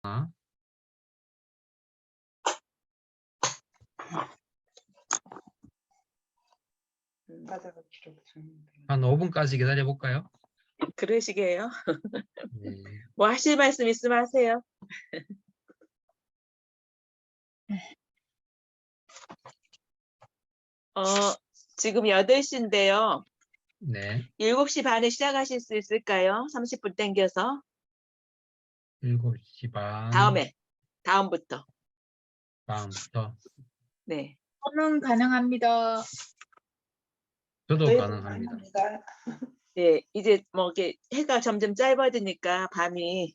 한 5분까지 기다려 볼까요? 그러시게요. 네. 뭐 하실 말씀 있으면 하세요. 지금 8시인데요. 네. 7시 반에 시작하실 수 있을까요? 30분 땡겨서. 7시 반. 다음부터. 다음부터. 네. 저는 가능합니다. 저도 가능합니다. 네, 이제 뭐 이게 해가 점점 짧아지니까 밤이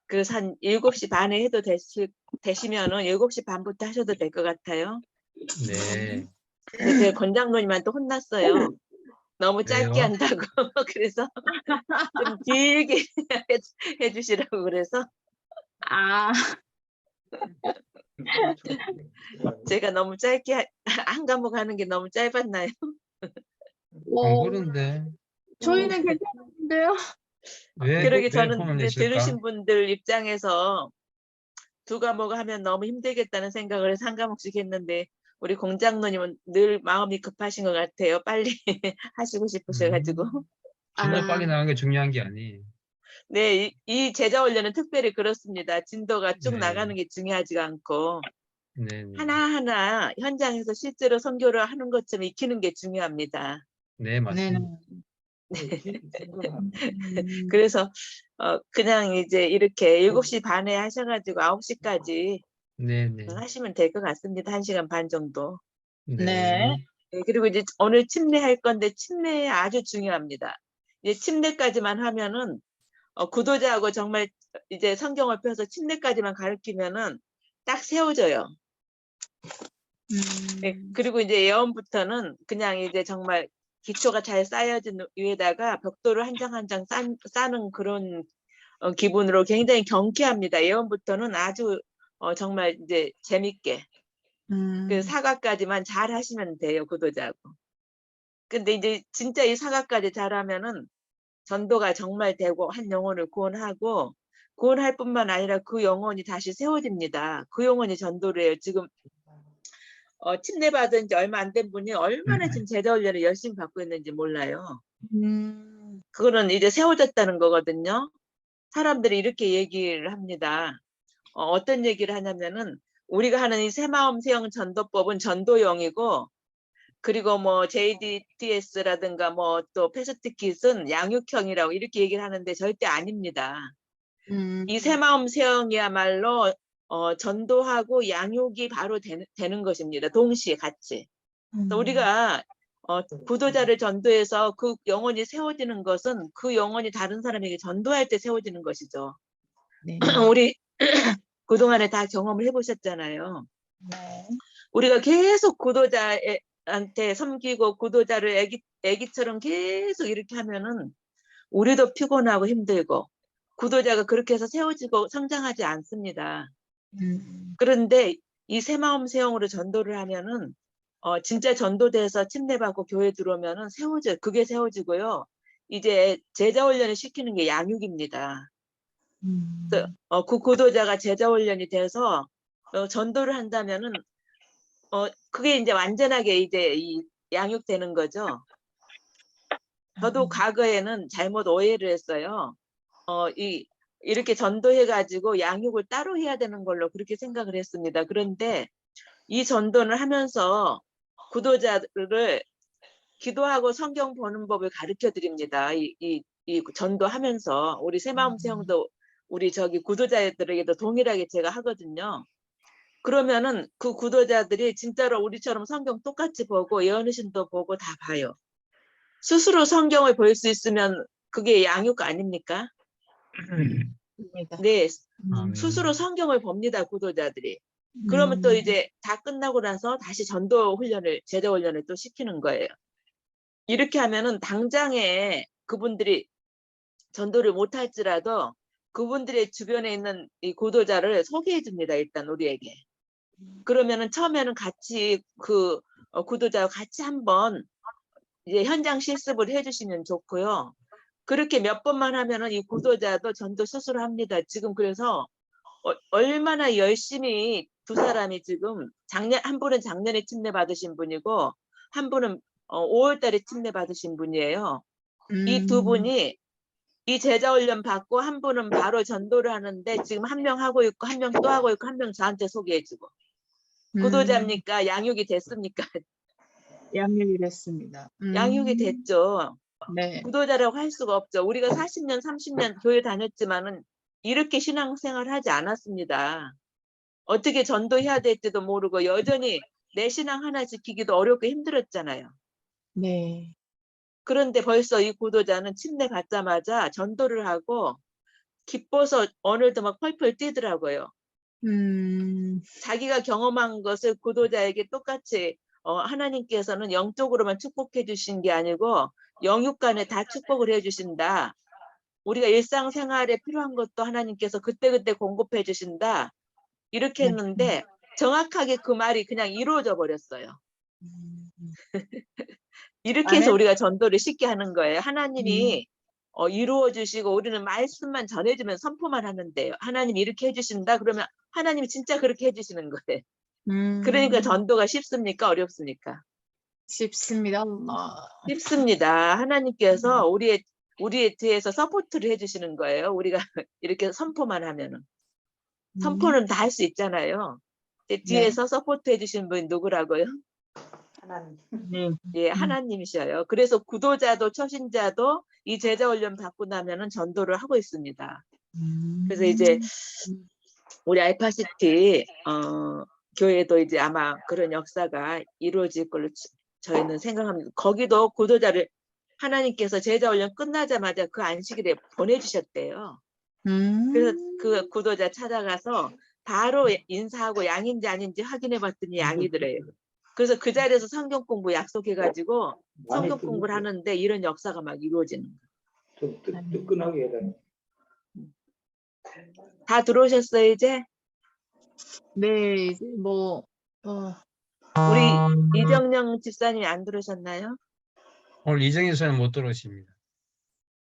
그래서 한 7시 반에 해도 되시면은 7시 반부터 하셔도 될 것 같아요. 네. 근데 제가 권장로님한테 혼났어요. 너무 짧게 왜요? 한다고. 그래서 좀 길게 해주시라고 그래서 아, 제가 너무 짧게 한 과목 하는 게 너무 짧았나요? 안 그런데 저희는 괜찮은데요. 그러게 왜 저는 혼을 이제 내실까? 들으신 분들 입장에서 2과목 하면 너무 힘들겠다는 생각을 해서 1과목씩 했는데 우리 공장로님은 늘 마음이 급하신 것 같아요. 빨리 하시고 싶으셔가지고. 진도 빨리 아. 나가는 게 중요한 게 아니에요. 네, 이 제자훈련은 특별히 그렇습니다. 진도가 쭉 네. 나가는 게 중요하지가 않고 네. 하나하나 현장에서 실제로 선교를 하는 것처럼 익히는 게 중요합니다. 네, 맞습니다. 그래서 그냥 이제 이렇게 7시 반에 하셔가지고 9시까지 네. 하시면 될 것 같습니다. 1시간 반 정도. 네. 네, 그리고 이제 오늘 침례할 건데 침례 아주 중요합니다. 이제 침례까지만 하면은 구도자하고 정말 이제 성경을 펴서 침례까지만 가르치면은 딱 세워져요. 네, 그리고 이제 예언부터는 그냥 이제 정말 기초가 잘 쌓여진 위에다가 벽돌을 한 장 한 장 쌓는 그런 기분으로 굉장히 경쾌합니다. 예언부터는 아주 정말 이제 재밌게 그 사과까지만 잘 하시면 돼요. 구도자하고. 근데 이제 진짜 이 사과까지 잘하면은 전도가 정말 되고 한 영혼을 구원하고 구원할 뿐만 아니라 그 영혼이 다시 세워집니다. 그 영혼이 전도를 해요. 지금 침례받은 지 얼마 안 된 분이 얼마나 지금 제자훈련을 열심히 받고 있는지 몰라요. 그거는 이제 세워졌다는 거거든요. 사람들이 이렇게 얘기를 합니다. 어떤 얘기를 하냐면은 우리가 하는 이 새마음 새영 전도법은 전도용이고 그리고 뭐 JDTS라든가 뭐 또 패스트킷은 양육형이라고 이렇게 얘기를 하는데 절대 아닙니다. 이 새마음 새영이야말로 전도하고 양육이 바로 되는 것입니다. 동시에 같이. 우리가 구도자를 전도해서 그 영혼이 세워지는 것은 그 영혼이 다른 사람에게 전도할 때 세워지는 것이죠. 네. 우리 그동안에 다 경험을 해보셨잖아요. 네. 우리가 계속 구도자한테 섬기고 구도자를 애기처럼 계속 이렇게 하면은 우리도 피곤하고 힘들고 구도자가 그렇게 해서 세워지고 성장하지 않습니다. 그런데 이 새마음 새영으로 전도를 하면은 진짜 전도돼서 침례받고 교회 들어오면은 그게 세워지고요. 이제 제자훈련을 시키는 게 양육입니다. 그 구도자가 제자훈련이 돼서 전도를 한다면은 그게 이제 완전하게 이제 이 양육되는 거죠. 저도 과거에는 잘못 오해를 했어요. 이렇게 전도해가지고 양육을 따로 해야 되는 걸로 그렇게 생각을 했습니다. 그런데 이 전도를 하면서 구도자를 기도하고 성경 보는 법을 가르쳐 드립니다. 이 전도하면서 우리 새마음 새영도 우리 저기 구도자들에게도 동일하게 제가 하거든요. 그러면은 그 구도자들이 진짜로 우리처럼 성경 똑같이 보고 예언의신도 보고 다 봐요. 스스로 성경을 볼 수 있으면 그게 양육 아닙니까? 네, 스스로 성경을 봅니다. 구도자들이. 그러면 또 이제 다 끝나고 나서 다시 전도 훈련을 제자 훈련을 또 시키는 거예요. 이렇게 하면은 당장에 그분들이 전도를 못할지라도 그분들의 주변에 있는 이 구도자를 소개해 줍니다. 일단 우리에게. 그러면은 처음에는 같이 그 구도자와 같이 한번 이제 현장 실습을 해주시면 좋고요. 그렇게 몇 번만 하면은 이 구도자도 전도 스스로 합니다. 지금 그래서 얼마나 열심히 두 사람이 지금 한 분은 작년에 침례 받으신 분이고 한 분은 5월 달에 침례 받으신 분이에요. 이 두 분이 이 제자 훈련 받고 한 분은 바로 전도를 하는데 지금 한 명 하고 있고 한 명 또 하고 있고 한 명 저한테 소개해주고 구도자입니까? 양육이 됐습니까? 양육이 됐습니다. 양육이 됐죠. 네. 구도자라고 할 수가 없죠. 우리가 40년, 30년 교회 다녔지만은 이렇게 신앙생활 하지 않았습니다. 어떻게 전도해야 될지도 모르고 여전히 내 신앙 하나 지키기도 어렵고 힘들었잖아요. 네. 그런데 벌써 이 구도자는 침례 받자마자 전도를 하고 기뻐서 오늘도 막 펄펄 뛰더라고요. 자기가 경험한 것을 구도자에게 똑같이 하나님께서는 영적으로만 축복해 주신 게 아니고 영육간에 다 축복을 해 주신다. 우리가 일상생활에 필요한 것도 하나님께서 그때그때 공급해 주신다. 이렇게 했는데 정확하게 그 말이 그냥 이루어져 버렸어요. 이렇게 해서 아멘. 우리가 전도를 쉽게 하는 거예요. 하나님이 이루어 주시고 우리는 말씀만 전해주면 선포만 하는데요. 하나님이 이렇게 해주신다 그러면 하나님이 진짜 그렇게 해주시는 거예요. 그러니까 전도가 쉽습니까? 어렵습니까? 쉽습니다. 쉽습니다. 하나님께서 우리의 뒤에서 서포트를 해주시는 거예요. 우리가 이렇게 선포만 하면은. 선포는 다 할 수 있잖아요. 뒤에서 서포트 해주신 분이 누구라고요? 하나님. 예, 하나님이셔요. 그래서 구도자도 초신자도 이 제자 훈련 받고 나면은 전도를 하고 있습니다. 그래서 이제 우리 알파시티 교회도 이제 아마 그런 역사가 이루어질 걸로 저희는 생각합니다. 거기도 구도자를 하나님께서 제자 훈련 끝나자마자 그 안식일에 보내주셨대요. 그래서 그 구도자 찾아가서 바로 인사하고 양인지 아닌지 확인해 봤더니 양이더래요. 그래서 그 자리에서 성경 공부 약속해가지고 성경 공부를 하는데 이런 역사가 막 이루어지는 거예요. 좀 뜨끈하게 해라. 다 들어오셨어요 이제? 네, 이제 뭐 우리 이정령 집사님이 안 들어오셨나요? 오늘 이정희 선생님 못 들어오십니다.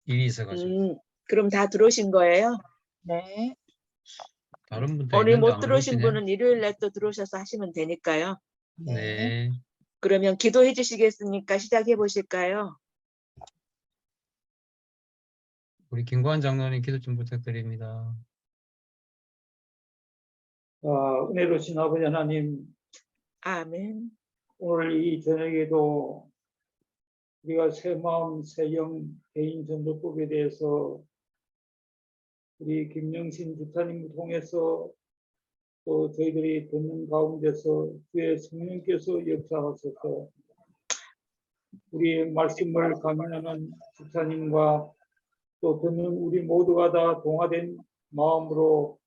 일이 있어가지고. 그럼 다 들어오신 거예요? 네. 다른 분도 오늘 있는데 못 안 들어오신 들어오시네. 분은 일요일 날 또 들어오셔서 하시면 되니까요. 네. 그러면 기도해 주시겠습니까? 시작해 보실까요? 우리 김구한 장로님 기도 좀 부탁드립니다. 은혜로우신 아버지 하나님, 아멘. 오늘 이 저녁에도 우리가 새 마음, 새 영, 개인 전도법에 대해서 우리 김영신 주타님을 통해서 또 저희들이 듣는 가운데서 주의 성령께서 역사하셔서 우리의 말씀을 강연하는 주타님과 또 듣는 우리 모두가 다 동화된 마음으로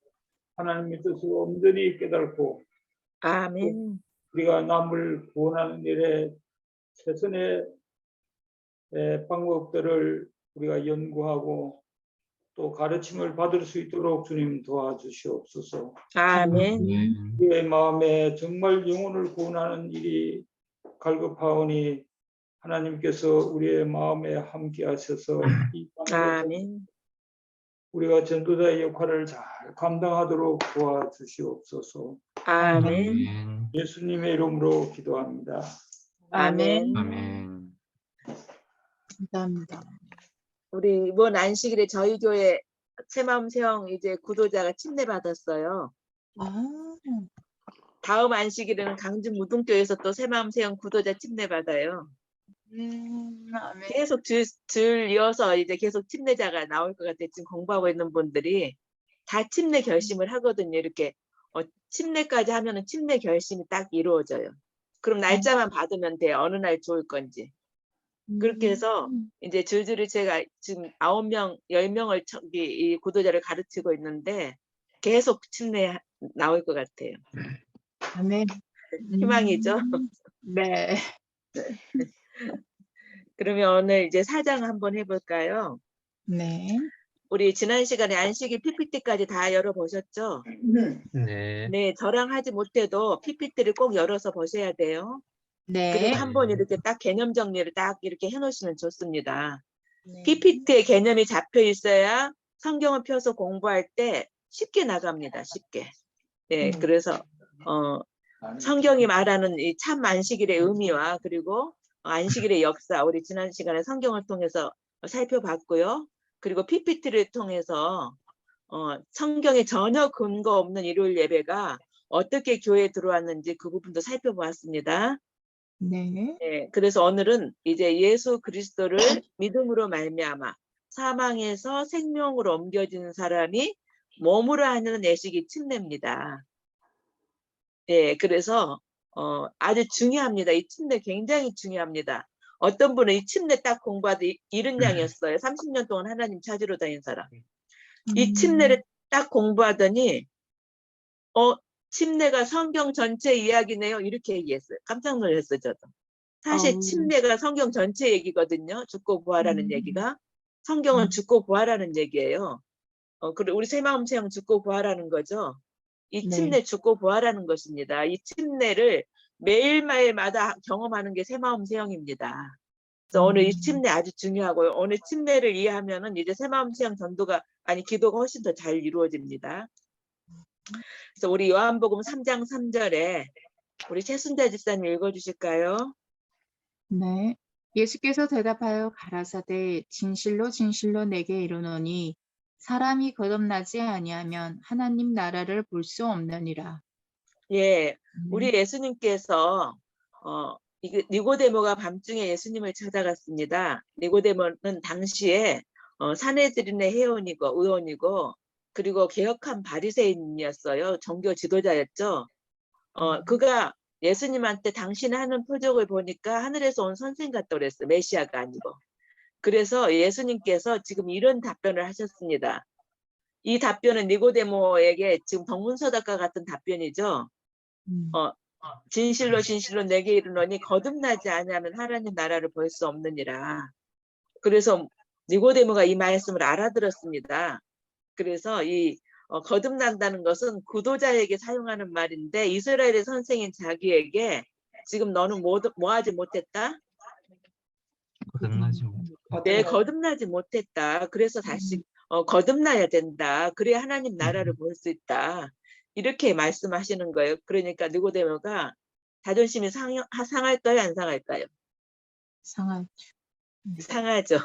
하나님의 뜻을 온전히 깨닫고 아멘. 우리가 남을 구원하는 일에 최선의 방법들을 우리가 연구하고 또 가르침을 받을 수 있도록 주님 도와주시옵소서. 아멘. 우리의 마음에 정말 영혼을 구원하는 일이 갈급하오니 하나님께서 우리의 마음에 함께 하셔서 이 아멘. 우리가 전도자의 역할을 잘 감당하도록 도와주시옵소서. 아멘. 예수님의 이름으로 기도합니다. 아멘. 아멘. 감사합니다. 우리 이번 안식일에 저희 교회 새마음 새영 이제 구도자가 침례 받았어요. 다음 안식일에는 강주 무등교에서 또 새마음 새영 구도자 침례 받아요. 아멘. 계속 줄 이어서 이제 계속 침례자가 나올 것 같아요. 지금 공부하고 있는 분들이 다 침례 결심을 하거든요. 이렇게 침례까지 하면은 침례 결심이 딱 이루어져요. 그럼 날짜만 받으면 돼요. 어느 날 좋을 건지. 그렇게 해서 이제 줄줄이 제가 지금 9명, 10명을 이 구도자를 가르치고 있는데 계속 침례 나올 것 같아요. 아멘. 희망이죠. 네. 그러면 오늘 이제 사장 한번 해볼까요? 네. 우리 지난 시간에 안식일 PPT까지 다 열어보셨죠? 네. 네, 저랑 하지 못해도 PPT를 꼭 열어서 보셔야 돼요. 네. 그리고 한번 이렇게 딱 개념 정리를 딱 이렇게 해놓으시면 좋습니다. 네. PPT에 개념이 잡혀 있어야 성경을 펴서 공부할 때 쉽게 나갑니다. 쉽게. 예, 그래서 성경이 말하는 이 참 안식일의 의미와 그리고 안식일의 역사, 우리 지난 시간에 성경을 통해서 살펴봤고요. 그리고 PPT를 통해서 성경에 전혀 근거 없는 일요일 예배가 어떻게 교회에 들어왔는지 그 부분도 살펴보았습니다. 네. 네, 그래서 오늘은 이제 예수 그리스도를 믿음으로 말미암아 사망에서 생명으로 옮겨지는 사람이 몸으로 하는 내식이 침례입니다. 예, 그래서 아주 중요합니다. 이 침례 굉장히 중요합니다. 어떤 분은 이 침례 딱 공부하도 이른 양이었어요. 30년 동안 하나님 찾으러 다닌 사람. 이 침례를 딱 공부하더니 침례가 성경 전체 이야기네요. 이렇게 얘기했어요. 깜짝 놀랐어요, 저도. 사실 침례가 성경 전체 얘기거든요. 죽고 부활하는 얘기가. 성경은 죽고 부활하는 얘기예요. 그리고 우리 새마음 체험 죽고 부활하는 거죠. 이 네. 침례 죽고 부활하는 것입니다. 이 침례를 매일매일마다 경험하는 게 새마음 체험입니다. 그래서 오늘 이 침례 아주 중요하고요. 오늘 침례를 이해하면은 이제 새마음 체험 전도가 기도가 훨씬 더 잘 이루어집니다. 그래서 우리 요한복음 3장 3절에 우리 최순자 집사님 읽어주실까요? 네. 예수께서 대답하여 가라사대 진실로 진실로 내게 이르노니 사람이 거듭나지 아니하면 하나님 나라를 볼 수 없느니라. 예, 우리 예수님께서 니고데모가 밤중에 예수님을 찾아갔습니다. 니고데모는 당시에 산헤드린의 의원이고 그리고 개혁한 바리새인이었어요. 종교 지도자였죠. 그가 예수님한테 당신 하는 표적을 보니까 하늘에서 온 선생 같다고 그랬어요. 메시아가 아니고. 그래서 예수님께서 지금 이런 답변을 하셨습니다. 이 답변은 니고데모에게 지금 동문서답과 같은 답변이죠. 진실로 진실로 내게 이르노니 거듭나지 아니하면 하나님 나라를 볼 수 없느니라. 그래서 니고데모가 이 말씀을 알아들었습니다. 그래서 이 거듭난다는 것은 구도자에게 사용하는 말인데 이스라엘의 선생인 자기에게 지금 너는 뭐 하지 못했다? 거듭나죠. 네, 거듭나지 못했다. 그래서 다시 거듭나야 된다. 그래야 하나님 나라를 볼 수 있다. 이렇게 말씀하시는 거예요. 그러니까 니고데모가 자존심이 상할까요? 안 상할까요? 상하죠. 상하죠.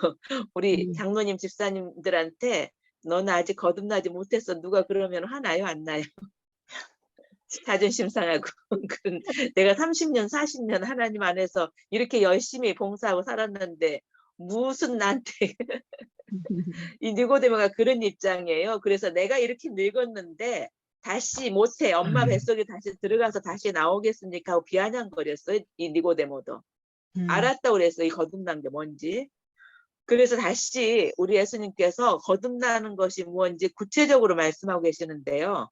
우리 장로님 집사님들한테 너는 아직 거듭나지 못했어. 누가 그러면 화나요? 안 나요? 자존심 상하고 내가 30년 40년 하나님 안에서 이렇게 열심히 봉사하고 살았는데 무슨 나한테 이 니고데모가 그런 입장이에요. 그래서 내가 이렇게 늙었는데 다시 못해. 엄마 뱃속에 다시 들어가서 다시 나오겠습니까? 하고 비아냥거렸어요. 이 니고데모도. 알았다고 그랬어요. 이 거듭난 게 뭔지. 그래서 다시 우리 예수님께서 거듭나는 것이 뭔지 구체적으로 말씀하고 계시는데요.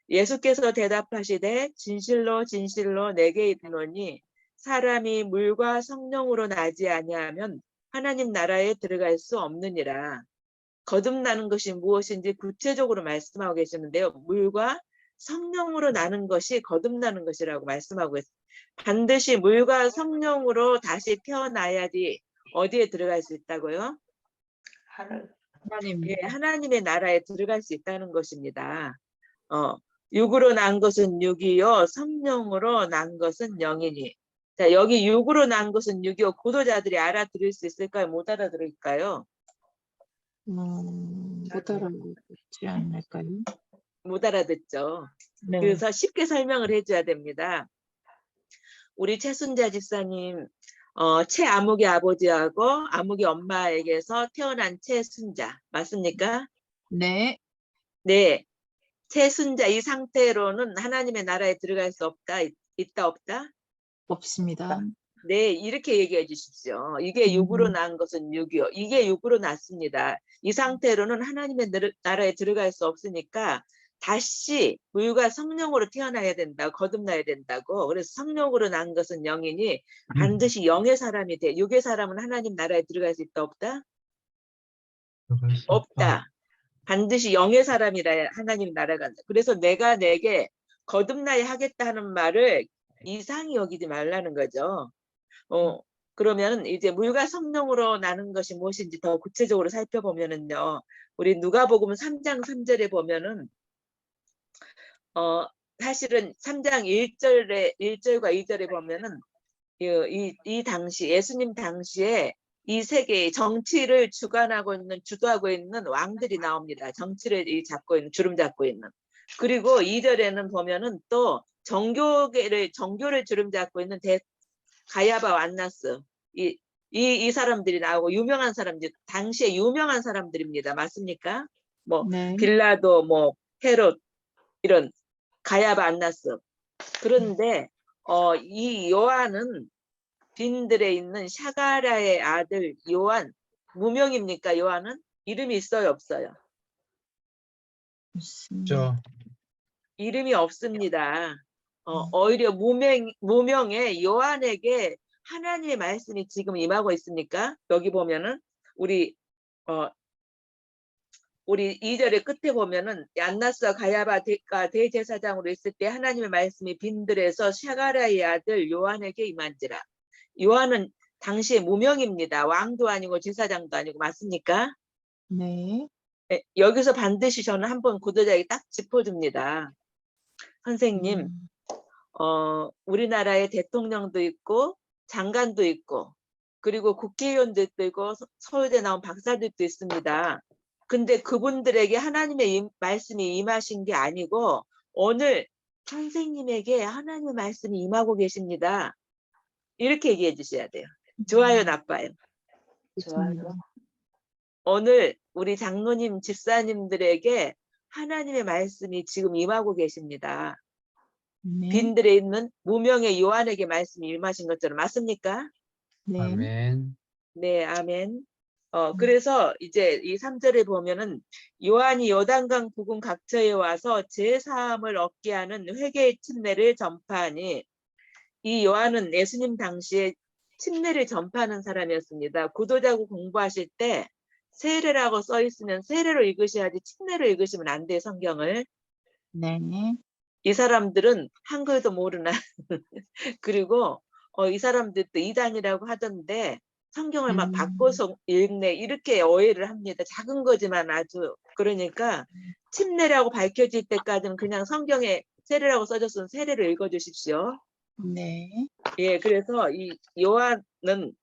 예수께서 대답하시되 진실로 진실로 내게 이르노니 사람이 물과 성령으로 나지 아니하면 하나님 나라에 들어갈 수 없느니라. 거듭나는 것이 무엇인지 구체적으로 말씀하고 계시는데요. 물과 성령으로 나는 것이 거듭나는 것이라고 말씀하고 있어요. 반드시 물과 성령으로 다시 태어나야지 어디에 들어갈 수 있다고요? 하나님. 예, 하나님의 나라에 들어갈 수 있다는 것입니다. 육으로 난 것은 육이요 성령으로 난 것은 영이니. 자, 여기 육으로 난 것은 육이요. 구도자들이 알아들을 수 있을까요? 못 알아들을까요? 못 알아듣지 않을까요? 못 알아듣죠. 네. 그래서 쉽게 설명을 해줘야 됩니다. 우리 최순자 집사님 최아무개 아버지하고 아무개 엄마에게서 태어난 최순자 맞습니까? 네. 네. 최순자 이 상태로는 하나님의 나라에 들어갈 수 없다. 있다 없다? 없습니다. 네, 이렇게 얘기해 주십시오. 이게 육으로 난 것은 육이요. 이게 육으로 났습니다. 이 상태로는 하나님의 나라에 들어갈 수 없으니까 다시 물과 성령으로 태어나야 된다. 거듭나야 된다고. 그래서 성령으로 난 것은 영이니 반드시 영의 사람이 돼. 육의 사람은 하나님 나라에 들어갈 수 있다 없다? 들어갈 수 없다. 반드시 영의 사람이라 하나님 나라가 간다. 그래서 내가 내게 거듭나야 하겠다 하는 말을 이상히 여기지 말라는 거죠. 그러면 이제 물과 성령으로 나는 것이 무엇인지 더 구체적으로 살펴보면은요. 우리 누가복음 3장 3절에 보면은 사실은 3장 1절과 2절에 보면은 이 당시 예수님 당시에 이 세계의 정치를 주도하고 있는 왕들이 나옵니다. 정치를 주름 잡고 있는. 그리고 2절에는 보면은 또 정교를 주름 잡고 있는 가야바 안나스 이 사람들이 나오고 유명한 사람들, 당시에 유명한 사람들입니다. 맞습니까? 뭐 네. 빌라도, 뭐 헤롯 이런 가야바 안나스. 그런데 이 요한은 빈들에 있는 샤가랴의 아들 요한, 무명입니까? 요한은 이름이 있어요, 없어요? 저 이름이 없습니다. 오히려 무명의 요한에게 하나님의 말씀이 지금 임하고 있습니까? 여기 보면은 우리 2절의 끝에 보면은 안나스와 가야바가 대제사장으로 있을 때 하나님의 말씀이 빈들에서 샤가랴의 아들 요한에게 임한지라. 요한은 당시에 무명입니다. 왕도 아니고 제사장도 아니고. 맞습니까? 네. 네, 여기서 반드시 저는 한번 구도자에게 딱 짚어줍니다. 선생님, 우리나라에 대통령도 있고 장관도 있고 그리고 국회의원들도 있고 서울대 나온 박사들도 있습니다. 근데 그분들에게 하나님의 말씀이 임하신 게 아니고 오늘 선생님에게 하나님의 말씀이 임하고 계십니다. 이렇게 얘기해 주셔야 돼요. 좋아요, 나빠요? 좋아요. 오늘 우리 장로님, 집사님들에게 하나님의 말씀이 지금 임하고 계십니다. 네. 빈들에 있는 무명의 요한에게 말씀이 임하신 것처럼. 맞습니까? 네. 아멘. 네, 아멘. 그래서 이제 이 3절에 보면은 요한이 요단강 부근 각처에 와서 제사함을 얻게 하는 회개의 침례를 전파하니, 이 요한은 예수님 당시에 침례를 전파하는 사람이었습니다. 구도자고 공부하실 때 세례라고 써 있으면 세례로 읽으셔야지 침례로 읽으시면 안 돼요, 성경을. 네. 이 사람들은 한글도 모르나 그리고 이 사람들도 이단이라고 하던데 성경을 막 바꿔서 읽네, 이렇게 오해를 합니다. 작은 거지만 아주. 그러니까 침례라고 밝혀질 때까지는 그냥 성경에 세례라고 써졌으면 세례로 읽어주십시오. 네. 예, 그래서 이 요한은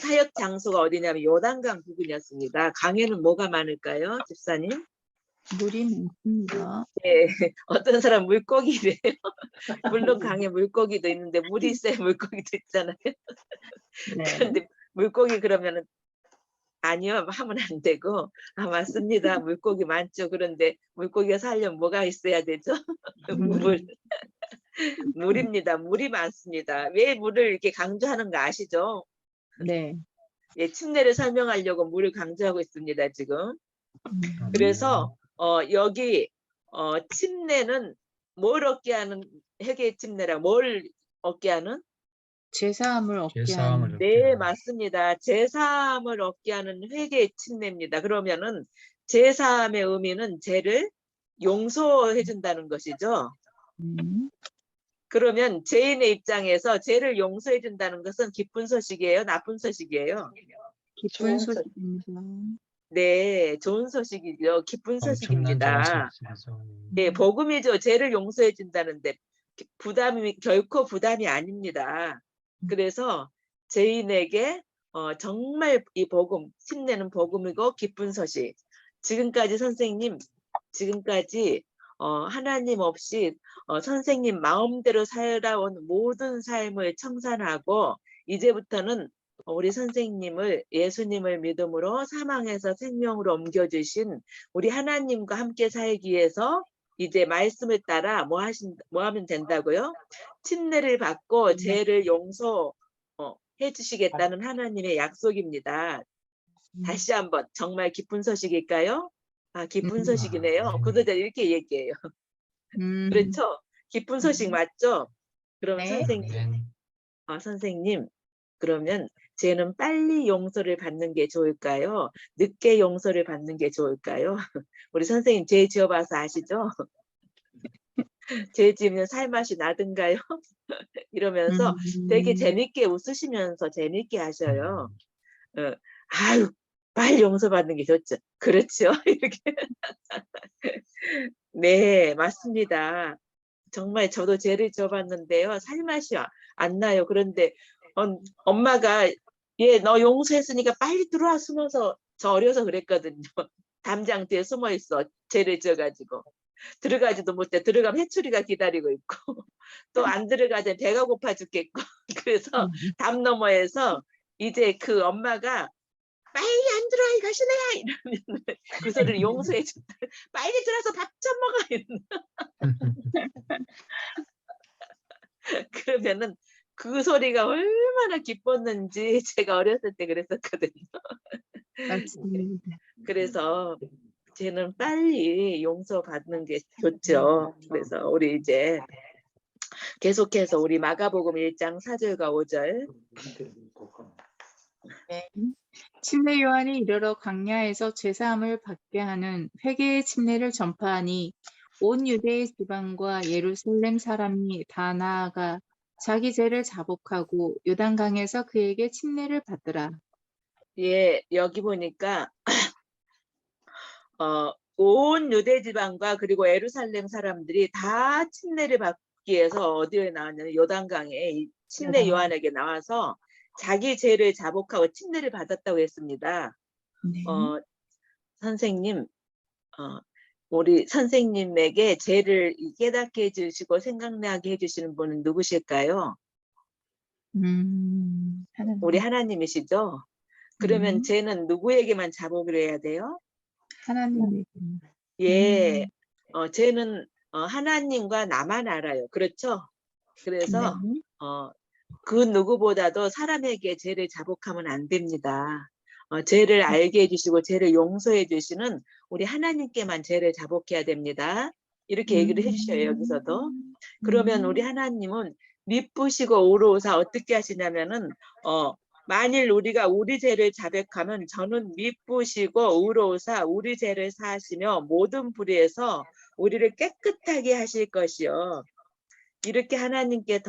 사역 장소가 어디냐면 요단강 부근이었습니다. 강에는 뭐가 많을까요, 집사님? 물이 많습니다. 예, 어떤 사람 물고기래요. 물론 강에 물고기도 있는데 물이 있어야 물고기도 있잖아요. 네. 그런데 물고기 그러면은 아니요, 하면 안 되고, 맞습니다. 물고기 많죠. 그런데 물고기가 살려면 뭐가 있어야 되죠? 물입니다. 물이 많습니다. 왜 물을 이렇게 강조하는 거 아시죠? 네. 예, 침례를 설명하려고 물을 강조하고 있습니다, 지금. 그래서 여기 침례는 뭘 얻게 하는, 회개 침례라 뭘 얻게 하는? 제사함을 얻게 제사함을 하는. 얻게 네, 하는. 맞습니다. 제사함을 얻게 하는 회개의 침례입니다. 그러면은 제사함의 의미는 죄를 용서해 준다는 것이죠. 그러면 죄인의 입장에서 죄를 용서해 준다는 것은 기쁜 소식이에요, 나쁜 소식이에요? 기쁜 소식입니다. 네, 좋은 소식이죠. 기쁜 엄청난 좋은 소식입니다. 소식이죠. 네, 복음이죠. 죄를 용서해 준다는데 결코 부담이 아닙니다. 그래서 죄인에게 정말 이 복음, 침례는 복음이고 기쁜 소식. 지금까지 선생님, 지금까지 하나님 없이 선생님 마음대로 살아온 모든 삶을 청산하고 이제부터는 우리 선생님을, 예수님을 믿음으로 사망에서 생명으로 옮겨주신 우리 하나님과 함께 살기 위해서 이제 말씀을 따라 뭐 하면 된다고요? 침례를 받고 죄를 용서해 주시겠다는 하나님의 약속입니다. 다시 한번, 정말 기쁜 소식일까요? 기쁜 소식이네요. 구도자 이렇게 얘기해요. 그렇죠? 기쁜 소식 맞죠? 그럼 네. 선생님, 그러면 죄는 빨리 용서를 받는 게 좋을까요? 늦게 용서를 받는 게 좋을까요? 우리 선생님 죄 지어봐서 아시죠? 죄 지으면 살맛이 나든가요? 이러면서 되게 재밌게 웃으시면서 재밌게 하셔요. 아유, 빨리 용서받는 게 좋죠. 그렇죠. 이렇게. 네, 맞습니다. 정말 저도 죄를 져봤는데요. 살맛이 안 나요. 그런데 엄마가 얘 너 용서했으니까 빨리 들어와 숨어서 저 어려서 그랬거든요. 담장 뒤에 숨어 있어. 죄를 져가지고. 들어가지도 못해. 들어가면 해초리가 기다리고 있고 또 안 들어가면 배가 고파 죽겠고 그래서 담 너머에서 이제 그 엄마가 빨리 안 들어와 이 가시네야 이러면 그 소리를 용서해 준다. 빨리 들어서 밥 좀 먹어. 그러면은 그 소리가 얼마나 기뻤는지 제가 어렸을 때 그랬었거든요. 맞습니다. 그래서 쟤는 빨리 용서받는 게 좋죠. 그래서 우리 이제 계속해서 우리 마가복음 1장 4절과 5절. 네. 침례 요한이 이르러 광야에서 죄사함을 받게 하는 회개의 침례를 전파하니 온 유대의 지방과 예루살렘 사람이 다 나아가 자기 죄를 자복하고 요단강에서 그에게 침례를 받으라. 예, 여기 보니까 온 유대 지방과 그리고 예루살렘 사람들이 다 침례를 받기 위해서 어디에 나왔냐면 요단강에 이 침례 요한에게 나와서 자기 죄를 자복하고 침례를 받았다고 했습니다. 네. 선생님, 우리 선생님에게 죄를 깨닫게 해주시고 생각나게 해주시는 분은 누구실까요? 하나님. 우리 하나님이시죠? 그러면 죄는 누구에게만 자복을 해야 돼요? 하나님에게. 예, 죄는 하나님과 나만 알아요. 그렇죠? 그래서 네. 그 누구보다도 사람에게 죄를 자복하면 안 됩니다. 죄를 알게 해주시고 죄를 용서해 주시는 우리 하나님께만 죄를 자복해야 됩니다. 이렇게 얘기를 해주셔요. 여기서도. 그러면 우리 하나님은 미쁘시고 의로우사 어떻게 하시냐면은 만일 우리가 우리 죄를 자백하면 저는 미쁘시고 의로우사 우리 죄를 사하시며 모든 불의에서 우리를 깨끗하게 하실 것이요. 이렇게 하나님께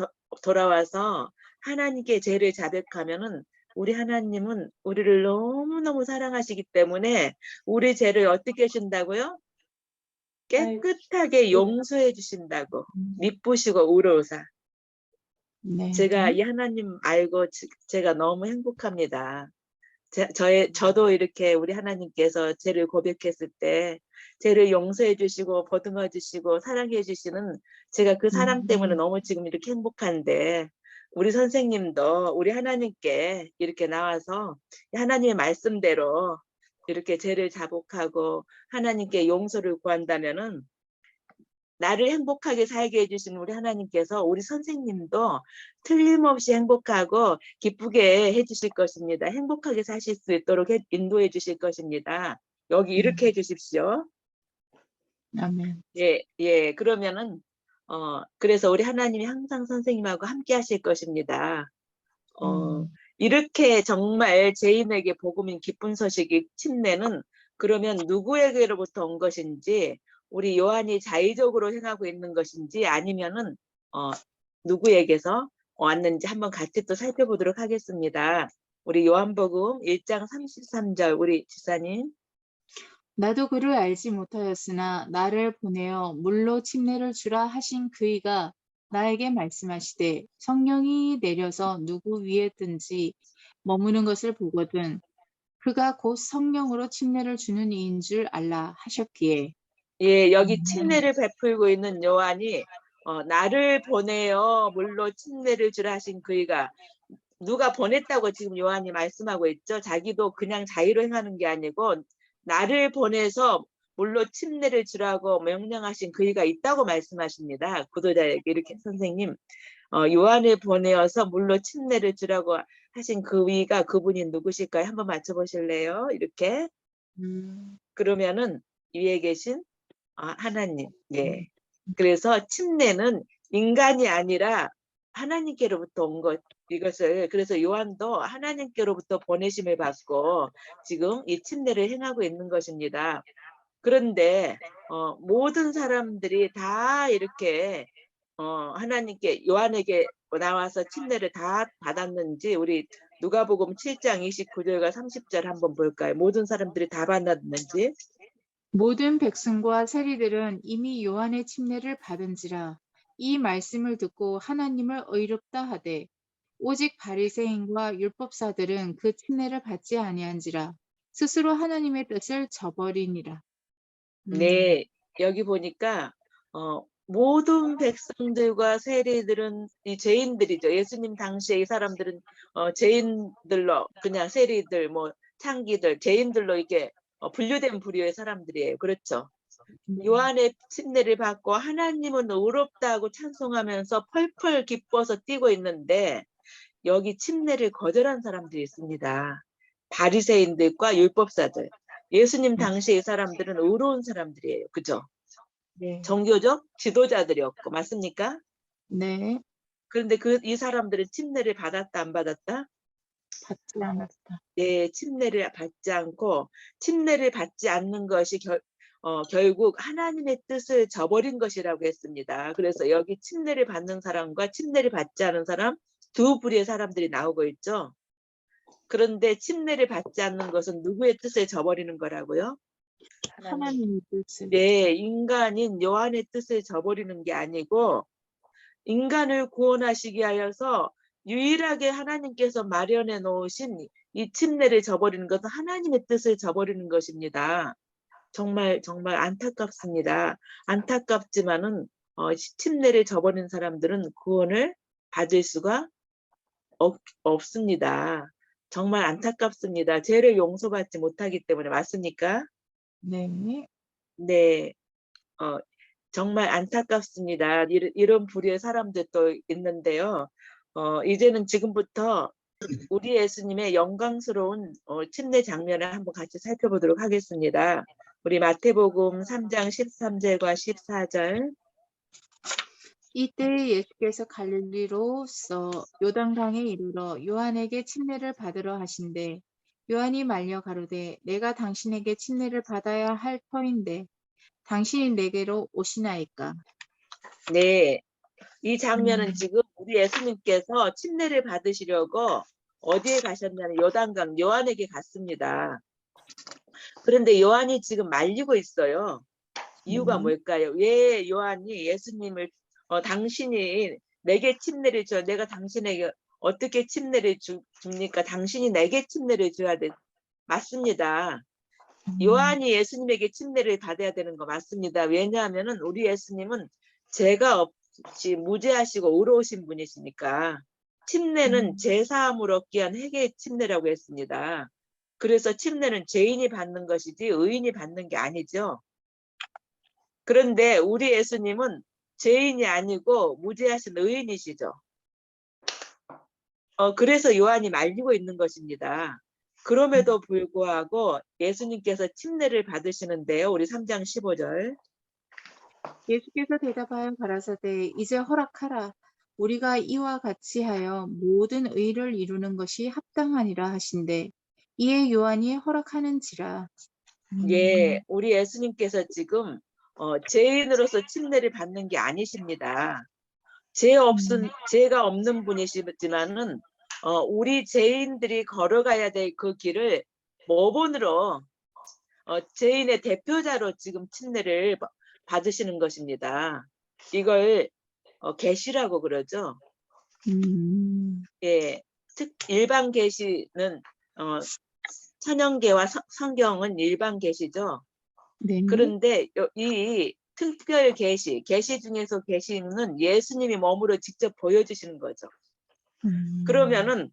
돌아와서 하나님께 죄를 자백하면은 우리 하나님은 우리를 너무너무 사랑하시기 때문에 우리 죄를 어떻게 하신다고요? 깨끗하게 용서해 주신다고. 미쁘시고 의로우사. 네. 제가 이 하나님 알고 제가 너무 행복합니다. 저도 이렇게 우리 하나님께서 죄를 고백했을 때 죄를 용서해 주시고 보듬어 주시고 사랑해 주시는 제가 그 사랑 때문에 너무 지금 이렇게 행복한데 우리 선생님도 우리 하나님께 이렇게 나와서 하나님의 말씀대로 이렇게 죄를 자복하고 하나님께 용서를 구한다면은 나를 행복하게 살게 해주신 우리 하나님께서 우리 선생님도 틀림없이 행복하고 기쁘게 해주실 것입니다. 행복하게 사실 수 있도록 인도해 주실 것입니다. 여기 이렇게 해주십시오. 아멘. 예. 그러면은 그래서 우리 하나님이 항상 선생님하고 함께 하실 것입니다. 이렇게 정말 죄인에게 복음인 기쁜 소식이 침례는 그러면 누구에게로부터 온 것인지 우리 요한이 자의적으로 행하고 있는 것인지 아니면은 누구에게서 왔는지 한번 같이 또 살펴보도록 하겠습니다. 우리 요한복음 1장 33절 우리 지사님. 나도 그를 알지 못하였으나 나를 보내어 물로 침례를 주라 하신 그이가 나에게 말씀하시되 성령이 내려서 누구 위에든지 머무는 것을 보거든 그가 곧 성령으로 침례를 주는 이인 줄 알라 하셨기에. 예, 여기 침례를 베풀고 있는 요한이 나를 보내어 물로 침례를 주라 하신 그이가 누가 보냈다고 지금 요한이 말씀하고 있죠. 자기도 그냥 자의로 행하는 게 아니고 나를 보내서 물로 침례를 주라고 명령하신 그이가 있다고 말씀하십니다. 구도자에게 이렇게 선생님 요한을 보내어서 물로 침례를 주라고 하신 그이가 그분이 누구실까요? 한번 맞춰보실래요? 이렇게. 그러면은 위에 계신 하나님. 예. 그래서 침례는 인간이 아니라 하나님께로부터 온 것. 이것을 그래서 요한도 하나님께로부터 보내심을 받고 지금 이 침례를 행하고 있는 것입니다. 그런데 모든 사람들이 다 이렇게 하나님께 요한에게 나와서 침례를 다 받았는지 우리 누가복음 7장 29절과 30절 한번 볼까요? 모든 사람들이 다 받았는지. 모든 백성과 세리들은 이미 요한의 침례를 받은지라 이 말씀을 듣고 하나님을 의롭다 하되 오직 바리새인과 율법사들은 그 침례를 받지 아니한지라 스스로 하나님의 뜻을 저버리니라. 네, 여기 보니까 모든 백성들과 세리들은 이 죄인들이죠. 예수님 당시에 이 사람들은 죄인들로 그냥 세리들, 뭐 창기들, 죄인들로 이게 분류된 부류의 사람들이에요. 그렇죠. 요한의 침례를 받고 하나님은 의롭다고 찬송하면서 펄펄 기뻐서 뛰고 있는데 여기 침례를 거절한 사람들이 있습니다. 바리새인들과 율법사들. 예수님 당시에 이 사람들은 의로운 사람들이에요. 그죠? 네. 정교적 지도자들이었고 맞습니까? 네, 그런데 이 사람들은 침례를 받았다 안 받았다? 받지 않았다. 네, 침례를 받지 않고 침례를 받지 않는 것이 결국 하나님의 뜻을 저버린 것이라고 했습니다. 그래서 여기 침례를 받는 사람과 침례를 받지 않은 사람 두 부류의 사람들이 나오고 있죠. 그런데 침례를 받지 않는 것은 누구의 뜻을 저버리는 거라고요? 하나님의 뜻을. 네, 인간인 요한의 뜻을 저버리는 게 아니고 인간을 구원하시기 위하여서 유일하게 하나님께서 마련해 놓으신 이 침례를 저버리는 것은 하나님의 뜻을 저버리는 것입니다. 정말 정말 안타깝습니다. 안타깝지만은 침례를 저버린 사람들은 구원을 받을 수가 없습니다. 정말 안타깝습니다. 죄를 용서받지 못하기 때문에 맞습니까? 네, 네, 정말 안타깝습니다. 이런 부류의 사람들도 있는데요. 이제는 지금부터 우리 예수님의 영광스러운 침례 장면을 한번 같이 살펴보도록 하겠습니다. 우리 마태복음 3장 13절과 14절. 이때 예수께서 갈릴리로서 요단강에 이르러 요한에게 침례를 받으러 하신대 요한이 말려 가로되 내가 당신에게 침례를 받아야 할 터인데 당신이 내게로 오시나이까. 네, 이 장면은 지금 우리 예수님께서 침례를 받으시려고 어디에 가셨냐면 요단강 요한에게 갔습니다. 그런데 요한이 지금 말리고 있어요. 이유가 뭘까요? 왜 요한이 예수님을 당신이 내게 침례를 줘. 내가 당신에게 어떻게 침례를 줍니까? 당신이 내게 침례를 줘야 돼. 맞습니다. 요한이 예수님에게 침례를 받아야 되는 거 맞습니다. 왜냐하면은 우리 예수님은 죄가 없이 무죄하시고 의로우신 분이시니까 침례는 죄사함을 얻기 위한 회개의 침례라고 했습니다. 그래서 침례는 죄인이 받는 것이지 의인이 받는 게 아니죠. 그런데 우리 예수님은 죄인이 아니고 무죄하신 의인이시죠. 그래서 요한이 말리고 있는 것입니다. 그럼에도 불구하고 예수님께서 침례를 받으시는데요. 우리 3장 15절. 예수께서 대답하여 가라사대 이제 허락하라. 우리가 이와 같이 하여 모든 의를 이루는 것이 합당하니라 하신대 이에 요한이 허락하는지라. 예, 우리 예수님께서 지금 죄인으로서 침례를 받는 게 아니십니다. 죄가 없는 분이시지만은 우리 죄인들이 걸어가야 될 그 길을 모본으로 죄인의 대표자로 지금 침례를 받으시는 것입니다. 이걸 계시라고 그러죠. 예, 일반 계시는 천연계와 성경은 일반 계시죠. 네. 그런데 이 특별 계시 중에서 계시는 예수님이 몸으로 직접 보여주시는 거죠. 그러면은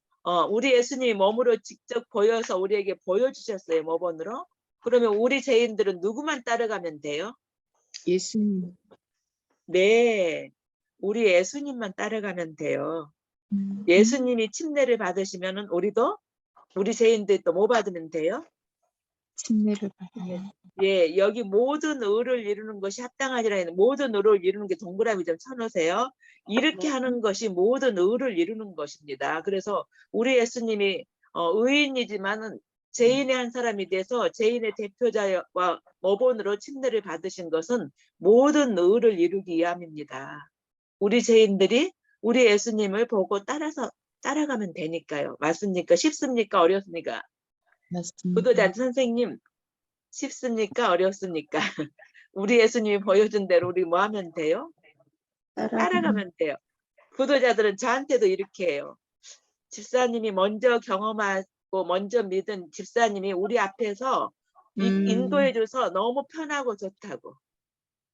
우리 예수님이 몸으로 직접 보여서 우리에게 보여주셨어요. 모본으로. 그러면 우리 죄인들은 누구만 따라가면 돼요? 예수님. 네, 우리 예수님만 따라가면 돼요. 예수님이 침례를 받으시면은 우리 죄인들도 뭐 받으면 돼요? 침례를 받아요. 예, 여기 모든 의를 이루는 것이 합당하니라 했는 모든 의를 이루는 게 동그라미 좀 쳐놓으세요. 이렇게 하는 것이 모든 의를 이루는 것입니다. 그래서 우리 예수님이 의인이지만은 죄인의 한 사람이 돼서 죄인의 대표자와 모본으로 침례를 받으신 것은 모든 의를 이루기 위함입니다. 우리 죄인들이 우리 예수님을 보고 따라서 따라가면 되니까요. 맞습니까? 쉽습니까? 어렵습니까? 맞습니다. 구도자 선생님, 쉽습니까? 어렵습니까? 우리 예수님이 보여준 대로 우리 뭐 하면 돼요? 따라가면 돼요. 구도자들은 저한테도 이렇게 해요. 집사님이 먼저 경험하고 먼저 믿은 집사님이 우리 앞에서 인도해줘서 너무 편하고 좋다고.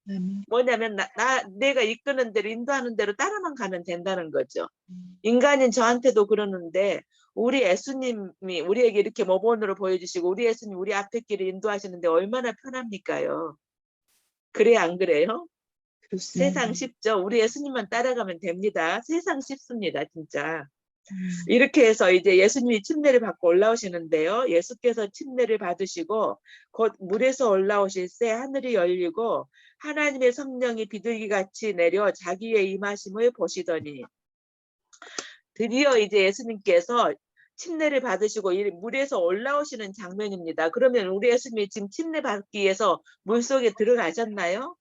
아멘. 뭐냐면 내가 이끄는 대로 인도하는 대로 따라만 가면 된다는 거죠. 인간인 저한테도 그러는데 우리 예수님이 우리에게 이렇게 모본으로 보여주시고 우리 예수님 우리 앞에 길을 인도하시는데 얼마나 편합니까요? 그래 안 그래요? 그렇습니다. 세상 쉽죠? 우리 예수님만 따라가면 됩니다. 세상 쉽습니다. 진짜. 이렇게 해서 이제 예수님이 침례를 받고 올라오시는데요. 예수께서 침례를 받으시고 곧 물에서 올라오실 새 하늘이 열리고 하나님의 성령이 비둘기같이 내려 자기의 임하심을 보시더니 드디어 이제 예수님께서 침례를 받으시고 이 물에서 올라오시는 장면입니다. 그러면 우리 예수님이 지금 침례 받기 위해서 물속에 들어가셨나요?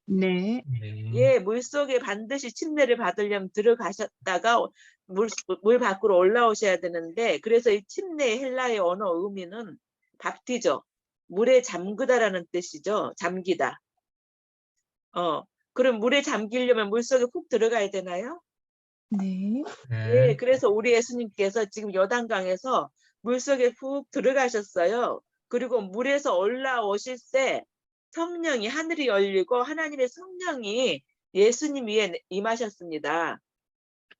네. 네. 예, 물속에 반드시 침례를 받으려면 들어가셨다가 물 밖으로 올라오셔야 되는데 그래서 이 침례 헬라의 언어 의미는 밥티죠. 물에 잠그다라는 뜻이죠. 잠기다. 그럼 물에 잠기려면 물속에 푹 들어가야 되나요? 네. 예, 네. 그래서 우리 예수님께서 지금 요단강에서 물속에 푹 들어가셨어요. 그리고 물에서 올라오실 때 성령이 하늘이 열리고 하나님의 성령이 예수님 위에 임하셨습니다.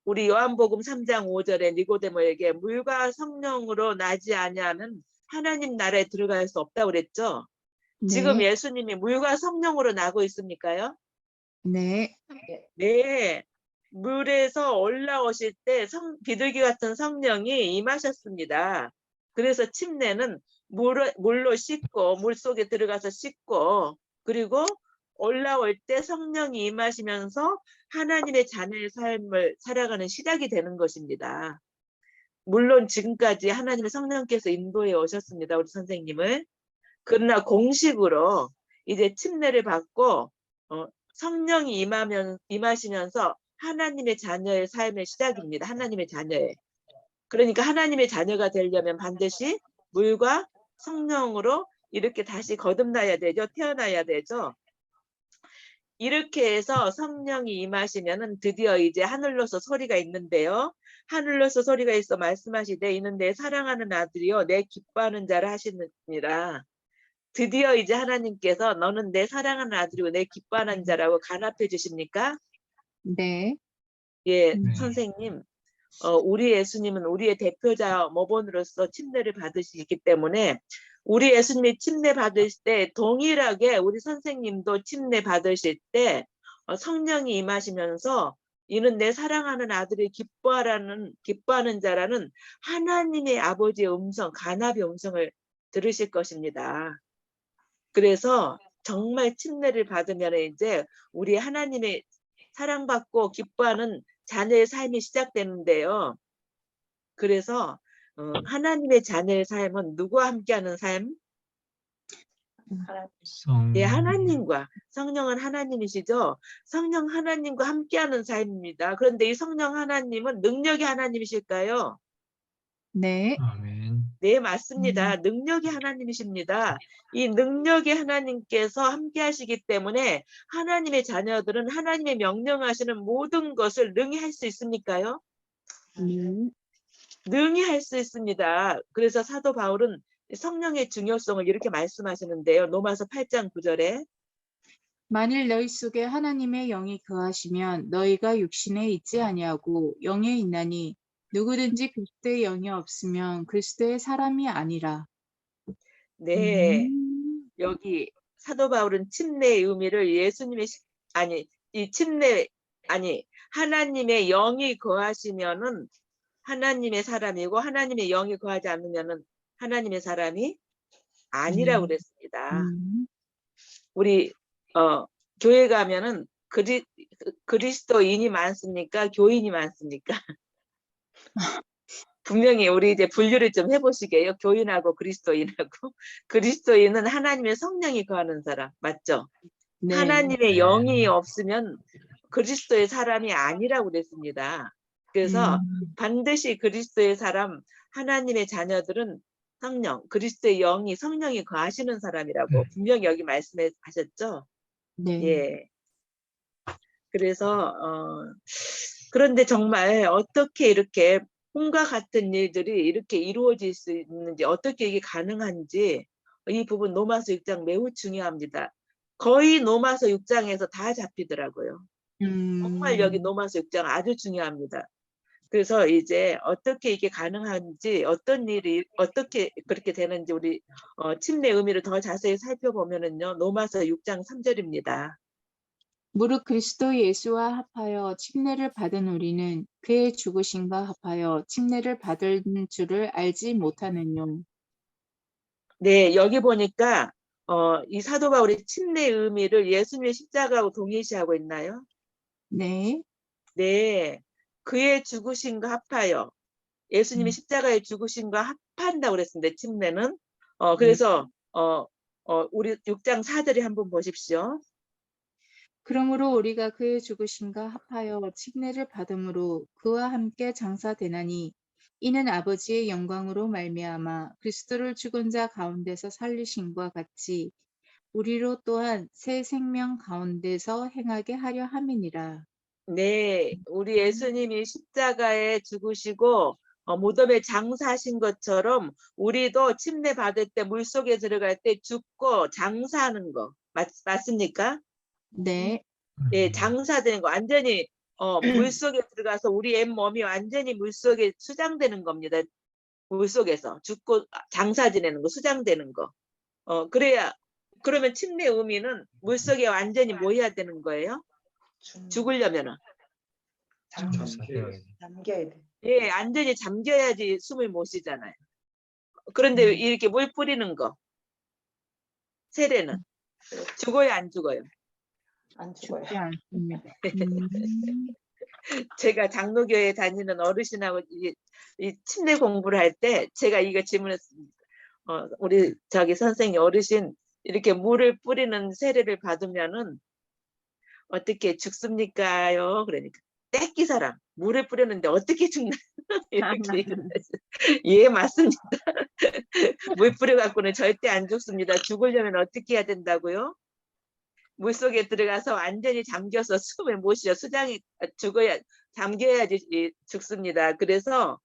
우리 요한복음 3장 5절에 니고데모에게 물과 성령으로 나지 아니하면 하나님 나라에 들어갈 수 없다고 그랬죠. 지금 네. 예수님이 물과 성령으로 나고 있습니까요? 네. 네. 물에서 올라오실 때 비둘기 같은 성령이 임하셨습니다. 그래서 침례는 물로 씻고 물속에 들어가서 씻고 그리고 올라올 때 성령이 임하시면서 하나님의 자녀의 삶을 살아가는 시작이 되는 것입니다. 물론 지금까지 하나님의 성령께서 인도해 오셨습니다. 우리 선생님을. 그러나 공식으로 이제 침례를 받고 성령이 임하시면서 하나님의 자녀의 삶의 시작입니다. 하나님의 자녀의. 그러니까 하나님의 자녀가 되려면 반드시 물과 성령으로 이렇게 다시 거듭나야 되죠. 태어나야 되죠. 이렇게 해서 성령이 임하시면은 드디어 이제 하늘로서 소리가 있는데요. 하늘로서 소리가 있어 말씀하시되 이는 내 사랑하는 아들이요 내 기뻐하는 자를 하시느니라. 드디어 이제 하나님께서 너는 내 사랑하는 아들이고 내 기뻐하는 자라고 간합해 주십니까? 네. 예, 네. 선생님. 우리 예수님은 우리의 대표자 모본으로서 침례를 받으시기 때문에 우리 예수님이 침례 받으실 때 동일하게 우리 선생님도 침례 받으실 때 성령이 임하시면서 이는 내 사랑하는 아들이 기뻐하는 자라는 하나님의 아버지의 음성, 간합의 음성을 들으실 것입니다. 그래서 정말 침례를 받으면 이제 우리 하나님의 사랑받고 기뻐하는 자녀의 삶이 시작되는데요. 그래서 하나님의 자녀의 삶은 누구와 함께하는 삶? 네, 하나님과. 성령은 하나님이시죠. 성령 하나님과 함께하는 삶입니다. 그런데 이 성령 하나님은 능력이 하나님이실까요? 네. 아멘. 네, 맞습니다. 능력이 하나님이십니다. 이 능력이 하나님께서 함께 하시기 때문에 하나님의 자녀들은 하나님의 명령하시는 모든 것을 능히 할 수 있습니까요? 네. 능히 할 수 있습니다. 그래서 사도 바울은 성령의 중요성을 이렇게 말씀하시는데요. 로마서 8장 9절에 만일 너희 속에 하나님의 영이 거하시면 너희가 육신에 있지 아니하고 영에 있나니 누구든지 그리스도의 영이 없으면 그리스도의 사람이 아니라. 네, 여기 사도 바울은 침례의 의미를 예수님의 하나님의 영이 거하시면은 하나님의 사람이고 하나님의 영이 거하지 않으면은 하나님의 사람이 아니라고 그랬습니다. 우리 교회 가면은 그리스도인이 많습니까? 교인이 많습니까? 분명히 우리 이제 분류를 좀 해보시게요. 교인하고 그리스도인하고. 그리스도인은 하나님의 성령이 거하는 사람, 맞죠? 네. 하나님의 네. 영이 없으면 그리스도의 사람이 아니라고 그랬습니다. 그래서 반드시 그리스도의 사람, 하나님의 자녀들은 성령, 그리스도의 영이 성령이 거하시는 사람이라고 분명히 여기 말씀하셨죠. 네. 예. 그래서 그런데 정말 어떻게 이렇게 꿈과 같은 일들이 이렇게 이루어질 수 있는지, 어떻게 이게 가능한지 이 부분 로마서 6장 매우 중요합니다. 거의 로마서 6장에서 다 잡히더라고요. 정말 여기 로마서 6장 아주 중요합니다. 그래서 이제 어떻게 이게 가능한지, 어떤 일이 어떻게 그렇게 되는지 우리 침례 의미를 더 자세히 살펴보면은요. 로마서 6장 3절입니다. 무릇 그리스도 예수와 합하여 침례를 받은 우리는 그의 죽으심과 합하여 침례를 받은 줄을 알지 못하느뇨. 네, 여기 보니까 이 사도 바울이 침례 의미를 예수님의 십자가하고 동일시하고 있나요? 네. 네, 그의 죽으심과 합하여 예수님이 십자가의 죽으심과 합한다고 그랬습니다. 침례는 그래서 우리 6장 4절에 한번 보십시오. 그러므로 우리가 그의 죽으심과 합하여 침례를 받음으로 그와 함께 장사되나니 이는 아버지의 영광으로 말미암아 그리스도를 죽은 자 가운데서 살리심과 같이 우리로 또한 새 생명 가운데서 행하게 하려 함이니라. 네, 우리 예수님이 십자가에 죽으시고 무덤에 장사하신 것처럼 우리도 침례 받을 때 물속에 들어갈 때 죽고 장사하는 거 맞습니까? 네. 예, 장사되는 거 완전히 물속에 들어가서 우리 의 몸이 완전히 물속에 수장되는 겁니다. 물속에서 죽고 장사 지내는 거, 수장되는 거. 그래야 그러면 침례 의미는 물속에 완전히 뭐 해야 되는 거예요? 죽으려면은 잠겨야 돼. 예, 완전히 잠겨야지 숨을 못 쉬잖아요. 그런데 이렇게 물 뿌리는 거, 세례는 죽어요, 안 죽어요? 안 죽어요. 죽지 않습니다. 제가 장로교회 다니는 어르신하고 이 침례 공부를 할 때 제가 이거 질문했습니다. 우리 저기 선생님 어르신 이렇게 물을 뿌리는 세례를 받으면은 어떻게 죽습니까요? 그러니까 떼끼 사람 물을 뿌렸는데 어떻게 죽나 이렇게 얘기를 했어요. 예, 맞습니다. 물 뿌려갖고는 절대 안 죽습니다. 죽으려면 어떻게 해야 된다고요? 물속에 들어가서 완전히 잠겨서 숨을 못 쉬어 수장이 죽어야 잠겨야지 죽습니다. 그래서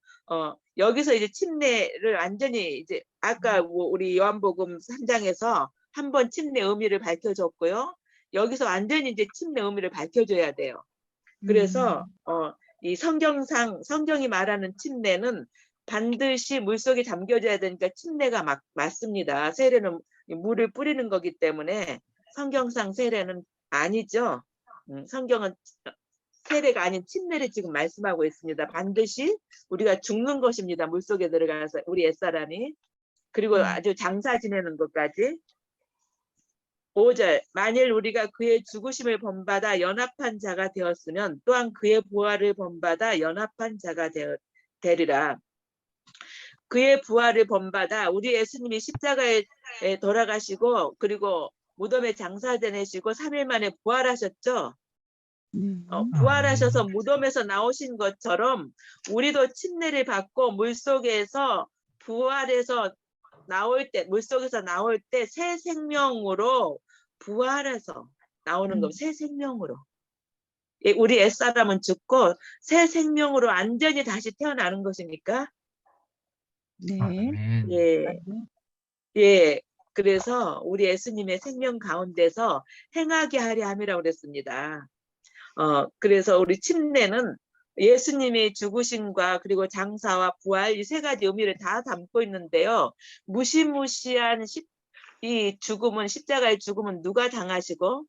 여기서 이제 침례를 완전히 이제 아까 우리 요한복음 3장에서 한번 침례 의미를 밝혀줬고요. 여기서 완전히 이제 침례 의미를 밝혀줘야 돼요. 그래서 이 성경이 말하는 침례는 반드시 물속에 잠겨져야 되니까 침례가 맞습니다. 세례는 물을 뿌리는 거기 때문에 성경상 세례는 아니죠. 성경은 세례가 아닌 침례를 지금 말씀하고 있습니다. 반드시 우리가 죽는 것입니다. 물속에 들어가서 우리 옛사람이. 그리고 아주 장사 지내는 것까지. 5절 만일 우리가 그의 죽으심을 본받아 연합한 자가 되었으면 또한 그의 부활을 본받아 연합한 자가 되리라. 그의 부활을 본받아 우리 예수님이 십자가에 돌아가시고 그리고 무덤에 장사 지내시고 3일 만에 부활하셨죠. 부활하셔서 무덤에서 나오신 것처럼 우리도 침례를 받고 물속에서 부활해서 나올 때 물속에서 나올 때 새 생명으로 부활해서 나오는 겁니다. 새 생명으로. 우리 옛사람은 죽고 새 생명으로 완전히 다시 태어나는 것이니까. 네. 예. 예. 그래서 우리 예수님의 생명 가운데서 행하게 하려 함이라고 그랬습니다. 그래서 우리 침례는 예수님의 죽으심과 그리고 장사와 부활 이 세 가지 의미를 다 담고 있는데요. 무시무시한 이 죽음은 십자가의 죽음은 누가 당하시고?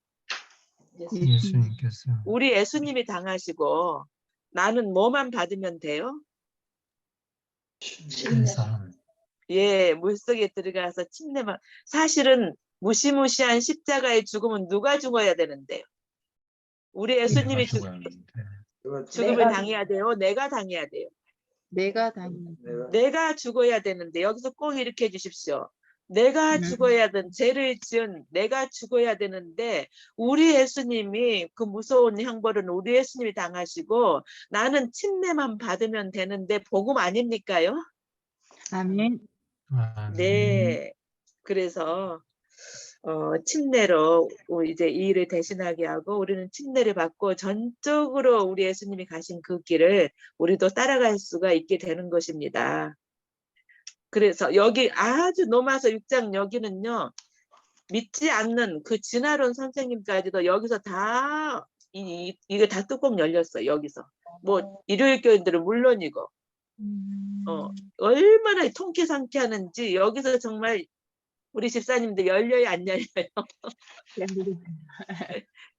예수님께서 우리 예수님이 당하시고 나는 뭐만 받으면 돼요? 신사 예, 물속에 들어가서 침례만. 사실은 무시무시한 십자가의 죽음은 누가 죽어야 되는데요? 우리 예수님이 죽음을 내가 당해야 돼요? 내가 당해야 돼요? 내가 다니는 내가 죽어야 되는데 여기서 꼭 이렇게 해주십시오. 내가 죽어야 되는 죄를 지은 내가 죽어야 되는데 우리 예수님이 그 무서운 형벌은 우리 예수님이 당하시고 나는 침례만 받으면 되는데 복음 아닙니까요? 아멘. 네. 그래서 침례로 이제 이 일을 대신하게 하고 우리는 침례를 받고 전적으로 우리 예수님이 가신 그 길을 우리도 따라갈 수가 있게 되는 것입니다. 그래서 여기 아주 로마서 6장 여기는요. 믿지 않는 그 진화론 선생님까지도 여기서 다 이게 다 뚜껑 열렸어요. 여기서. 뭐 일요일 교인들은 물론이고 얼마나 통쾌상쾌하는지 여기서 정말 우리 집사님들 열려요 안 열려요?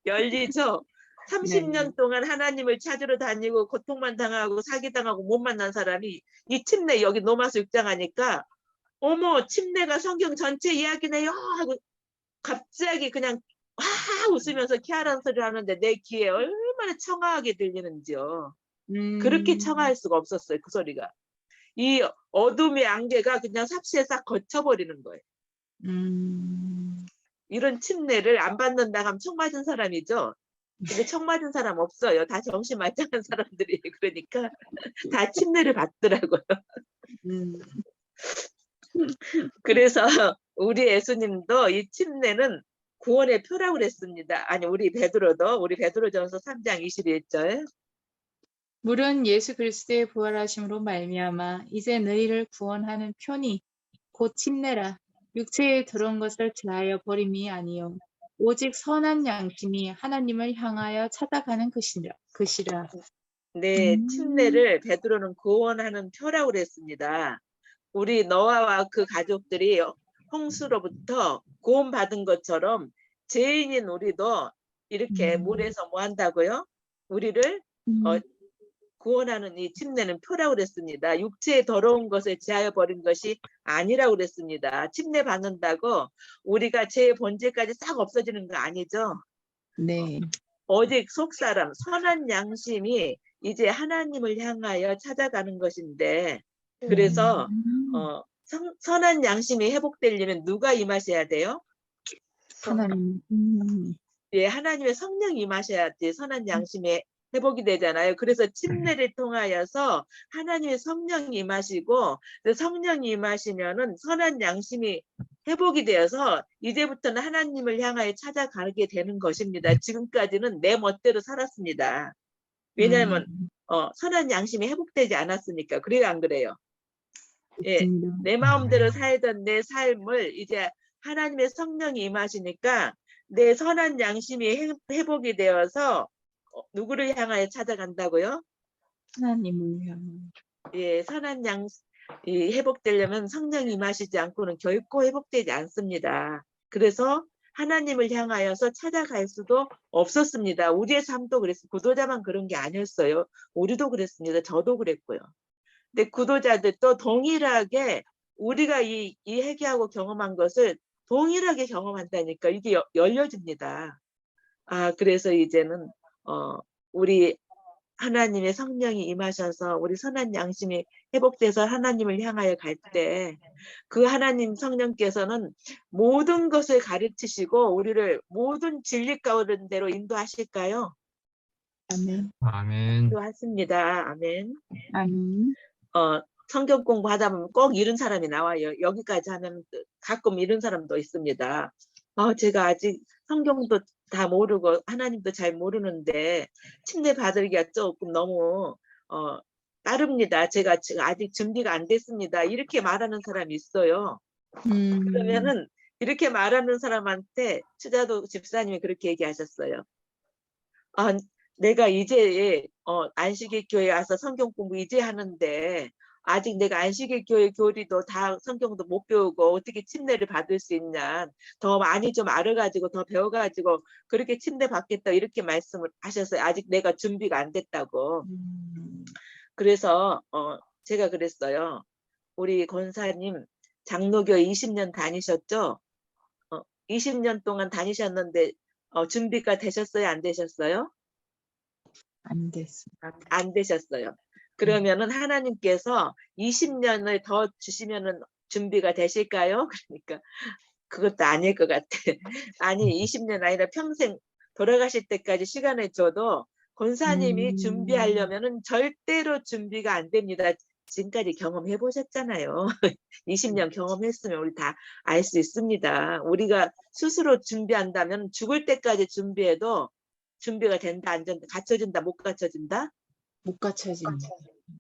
열리죠. 30년 동안 하나님을 찾으러 다니고 고통만 당하고 사기당하고 못 만난 사람이 이 침례 여기 로마서 6장 하니까 어머 침례가 성경 전체 이야기네요 하고 갑자기 그냥 와 웃으면서 키아란 소리를 하는데 내 귀에 얼마나 청아하게 들리는지요. 그렇게 청아할 수가 없었어요. 그 소리가. 이 어둠의 안개가 그냥 삽시에 싹 거쳐버리는 거예요. 이런 침례를 안 받는다 하면 총 맞은 사람이죠. 근데 총 맞은 사람 없어요. 다 정신 말짱한 사람들이 그러니까 다 침례를 받더라고요. 그래서 우리 예수님도 이 침례는 구원의 표라고 그랬습니다. 아니 우리 베드로전서 3장 21절. 물은 예수 그리스도의 부활하심으로 말미암아 이제 너희를 구원하는 표니 곧 침례라. 육체에 들어온 것을 제하여 버림이 아니요 오직 선한 양심이 하나님을 향하여 찾아가는 것이라. 네, 침례를 베드로는 구원하는 표라고 그랬습니다. 우리 노아와 그 가족들이 홍수로부터 구원받은 것처럼 죄인인 우리도 이렇게 물에서 뭐 한다고요? 우리를 구원하는 이 침례는 표라고 그랬습니다. 육체에 더러운 것을 제하여 버린 것이 아니라고 그랬습니다. 침례 받는다고 우리가 죄의 본질까지 싹 없어지는 거 아니죠? 네. 오직 속사람, 선한 양심이 이제 하나님을 향하여 찾아가는 것인데 그래서 선한 양심이 회복되려면 누가 임하셔야 돼요? 하나님. 예, 하나님의 성령이 임하셔야지 선한 양심이 회복이 되잖아요. 그래서 침례를 통하여서 하나님의 성령이 임하시고 성령이 임하시면은 선한 양심이 회복이 되어서 이제부터는 하나님을 향하여 찾아가게 되는 것입니다. 지금까지는 내 멋대로 살았습니다. 왜냐하면 선한 양심이 회복되지 않았으니까. 그래요, 안 그래요? 예, 내 마음대로 살던 내 삶을 이제 하나님의 성령이 임하시니까 내 선한 양심이 회복이 되어서 누구를 향하여 찾아간다고요? 하나님을 향하여. 예, 선한 양심이 회복되려면 성령이 임하시지 않고는 결코 회복되지 않습니다. 그래서 하나님을 향하여서 찾아갈 수도 없었습니다. 우리의 삶도 그랬어요. 구도자만 그런 게 아니었어요. 우리도 그랬습니다. 저도 그랬고요. 근데 구도자들도 동일하게 우리가 이 회개하고 경험한 것을 동일하게 경험한다니까 이게 열려집니다. 그래서 이제는 우리 하나님의 성령이 임하셔서 우리 선한 양심이 회복돼서 하나님을 향하여 갈 때 그 하나님 성령께서는 모든 것을 가르치시고 우리를 모든 진리 가운데로 인도하실까요? 아멘. 아멘. 인도하십니다. 아멘. 아멘. 성경 공부하다 보면 꼭 이런 사람이 나와요. 여기까지 하면 가끔 이런 사람도 있습니다. 제가 아직 성경도 다 모르고 하나님도 잘 모르는데 침례 받으기가 조금 너무 빠릅니다. 제가 아직 준비가 안 됐습니다. 이렇게 말하는 사람이 있어요. 그러면은 이렇게 말하는 사람한테 추자도 집사님이 그렇게 얘기하셨어요. 내가 이제 안식일 교회 와서 성경 공부 이제 하는데 아직 내가 안식일 교회 교리도 다 성경도 못 배우고 어떻게 침례를 받을 수 있냐. 더 많이 좀 알아가지고 더 배워가지고 그렇게 침례 받겠다 이렇게 말씀을 하셨어요. 아직 내가 준비가 안 됐다고. 그래서 제가 그랬어요. 우리 권사님 장로교회 20년 다니셨죠? 20년 동안 다니셨는데 준비가 되셨어요? 안 되셨어요? 안 됐습니다. 안 되셨어요. 그러면은 하나님께서 20년을 더 주시면은 준비가 되실까요? 그러니까 그것도 아닐 것 같아. 아니 20년 아니라 평생 돌아가실 때까지 시간을 줘도 권사님이 준비하려면은 절대로 준비가 안 됩니다. 지금까지 경험해 보셨잖아요. 20년 경험했으면 우리 다 알 수 있습니다. 우리가 스스로 준비한다면 죽을 때까지 준비해도 준비가 된다, 안 된다, 갖춰진다, 못 갖춰진다? 못 갖춰진다.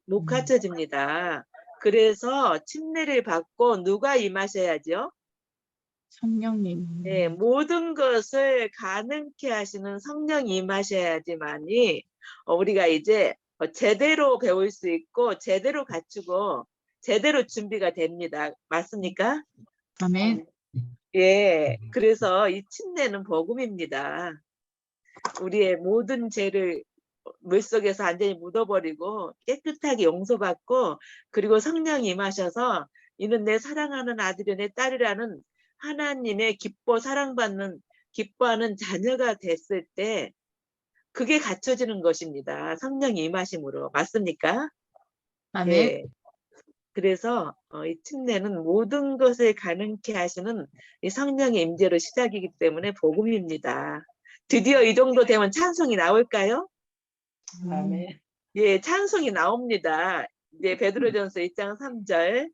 못 갖춰집니다. 그래서 침례를 받고 누가 임하셔야죠? 성령님. 네, 모든 것을 가능케 하시는 성령이 임하셔야지만이 우리가 이제 제대로 배울 수 있고 제대로 갖추고 제대로 준비가 됩니다. 맞습니까? 아멘. 예, 그래서 이 침례는 복음입니다. 우리의 모든 죄를 물속에서 완전히 묻어버리고 깨끗하게 용서받고 그리고 성령이 임하셔서 이는 내 사랑하는 아들이 내 딸이라는 하나님의 기뻐하는 자녀가 됐을 때 그게 갖춰지는 것입니다. 성령이 임하심으로. 맞습니까? 아멘. 예. 그래서 이 침례는 모든 것을 가능케 하시는 이 성령의 임재로 시작이기 때문에 복음입니다. 드디어 이 정도 되면 찬송이 나올까요? 아멘. 예, 찬송이 나옵니다. 이제 베드로전서 2장 3절.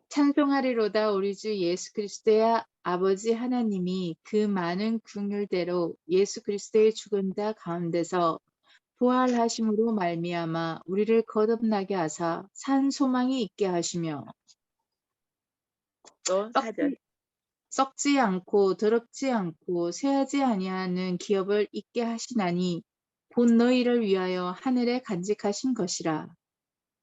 찬송하리로다 우리 주 예수 그리스도의 아버지 하나님이 그 많은 긍휼대로 예수 그리스도의 죽은 자 가운데서 부활하심으로 말미암아 우리를 거듭나게 하사 산 소망이 있게 하시며 또 4절. 썩지 않고 더럽지 않고 쇠하지 아니하는 기업을 있게 하시나니 곧 너희를 위하여 하늘에 간직하신 것이라.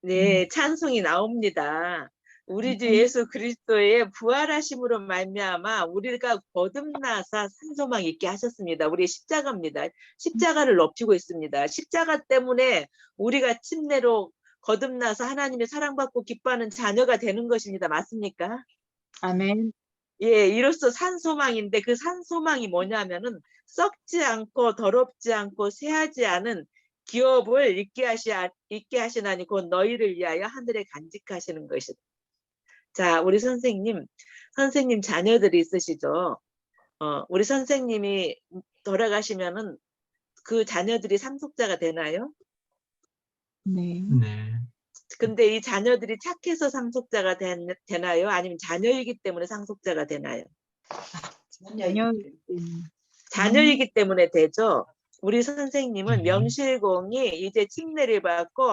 네, 찬송이 나옵니다. 우리 주 예수 그리스도의 부활하심으로 말미암아 우리가 거듭나사 산소망 있게 하셨습니다. 우리 십자가입니다. 십자가를 높이고 있습니다. 십자가 때문에 우리가 침례로 거듭나서 하나님의 사랑받고 기뻐하는 자녀가 되는 것입니다. 맞습니까? 아멘. 예, 이로써 산소망인데 그 산소망이 뭐냐면은 썩지 않고 더럽지 않고 쇠하지 않은 기업을 있게 하시나니 곧 너희를 위하여 하늘에 간직하시는 것이다. 자, 우리 선생님 자녀들이 있으시죠? 우리 선생님이 돌아가시면은 그 자녀들이 상속자가 되나요? 네. 네. 근데 이 자녀들이 착해서 상속자가 되나요? 아니면 자녀이기 때문에 상속자가 되나요? 자녀 자녀이기 때문에 되죠. 우리 선생님은 명실공히 이제 침례를 받고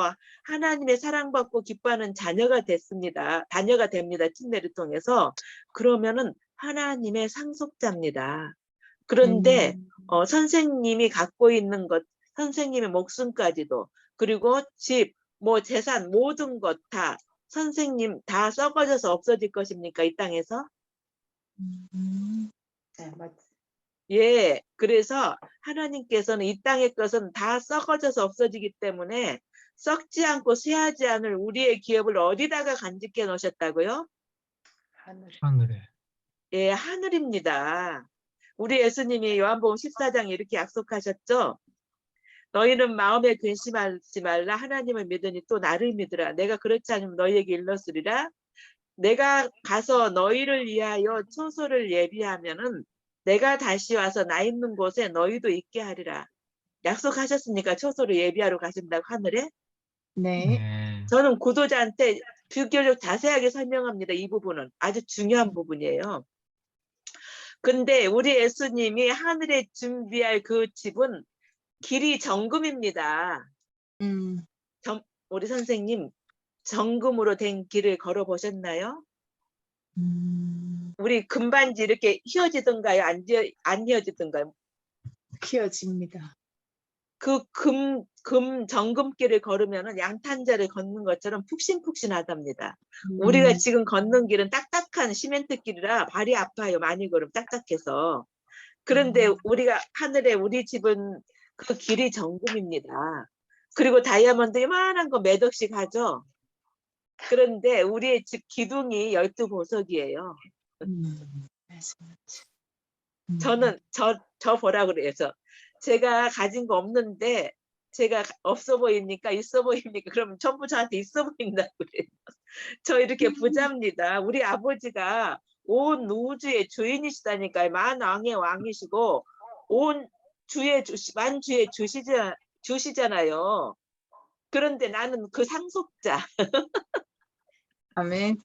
하나님의 사랑받고 기뻐하는 자녀가 됐습니다. 자녀가 됩니다. 침례를 통해서. 그러면은 하나님의 상속자입니다. 그런데 선생님이 갖고 있는 것, 선생님의 목숨까지도 그리고 집, 뭐 재산 모든 것 다 선생님 다 썩어져서 없어질 것입니까? 이 땅에서? 네, 맞. 예, 그래서 하나님께서는 이 땅의 것은 다 썩어져서 없어지기 때문에 썩지 않고 쇠하지 않을 우리의 기업을 어디다가 간직해 놓으셨다고요? 하늘. 하늘에. 예, 하늘입니다. 우리 예수님이 요한복음 14장에 이렇게 약속하셨죠? 너희는 마음에 근심하지 말라. 하나님을 믿으니 또 나를 믿으라. 내가 그렇지 않으면 너희에게 일렀으리라. 내가 가서 너희를 위하여 초소를 예비하면은 내가 다시 와서 나 있는 곳에 너희도 있게 하리라. 약속하셨습니까? 초소를 예비하러 가신다고 하늘에? 네. 네. 저는 구독자한테 비교적 자세하게 설명합니다. 이 부분은 아주 중요한 부분이에요. 근데 우리 예수님이 하늘에 준비할 그 집은 길이 정금입니다. 우리 선생님 정금으로 된 길을 걸어 보셨나요? 우리 금반지 이렇게 휘어지던가요? 안 휘어지던가요? 휘어집니다. 그 정금길을 걸으면 양탄자를 걷는 것처럼 푹신푹신하답니다. 우리가 지금 걷는 길은 딱딱한 시멘트 길이라 발이 아파요. 많이 걸으면 딱딱해서. 그런데 우리가 하늘에 우리 집은 그 길이 정금입니다. 그리고 다이아몬드 이만한 거 몇 억씩 하죠. 그런데 우리의 집 기둥이 12보석이에요. 저는 저 보라 그래서 제가 가진 거 없는데 제가 없어 보입니까? 있어 보입니까? 그러면 전부 저한테 있어 보인다고 그래요. 저 이렇게 부자입니다. 우리 아버지가 온 우주의 주인이시다니까요. 만왕의 왕이시고 온 만주의 주시잖아요. 그런데 나는 그 상속자. 아멘.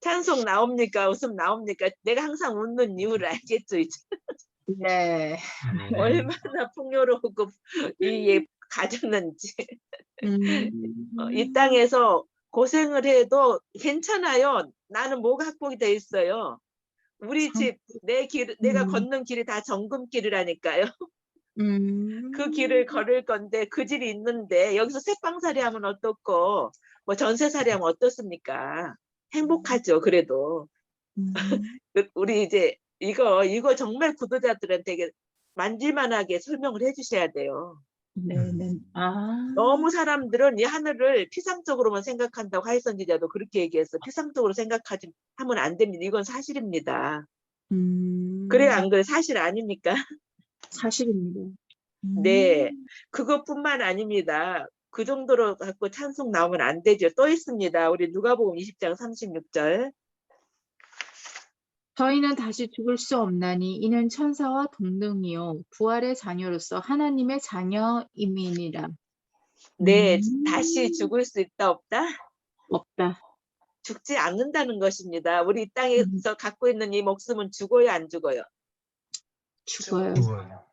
찬송 나옵니까? 웃음 나옵니까? 내가 항상 웃는 이유를 알겠죠, 이제. 네. 아멘. 얼마나 풍요롭고 가졌는지. 이 음. 땅에서 고생을 해도 괜찮아요. 나는 뭐가 확보가 돼 있어요. 우리 집, 내가 걷는 길이 다 정금길이라니까요. 그 길을 걸을 건데 그 길이 있는데 여기서 새빵살이 하면 어떻고 뭐 전세살이 하면 어떻습니까? 행복하죠. 그래도 우리 이제 이거 정말 구독자들한테 만질만하게 설명을 해주셔야 돼요. 네네. 아. 너무 사람들은 이 하늘을 피상적으로만 생각한다고 하이선 지자도 그렇게 얘기했어. 피상적으로 하면 안 됩니다. 이건 사실입니다. 그래 안 그래? 사실 아닙니까? 사실입니다. 네, 그것뿐만 아닙니다. 그 정도로 갖고 찬송 나오면 안 되죠. 또 있습니다. 우리 누가복음 20장 36절. 저희는 다시 죽을 수 없나니 이는 천사와 동등이요 부활의 자녀로서 하나님의 자녀임이니라. 네, 다시 죽을 수 있다 없다? 없다. 죽지 않는다는 것입니다. 우리 이 땅에서 갖고 있는 이 목숨은 죽어요, 안 죽어요? 죽어요. 죽어요.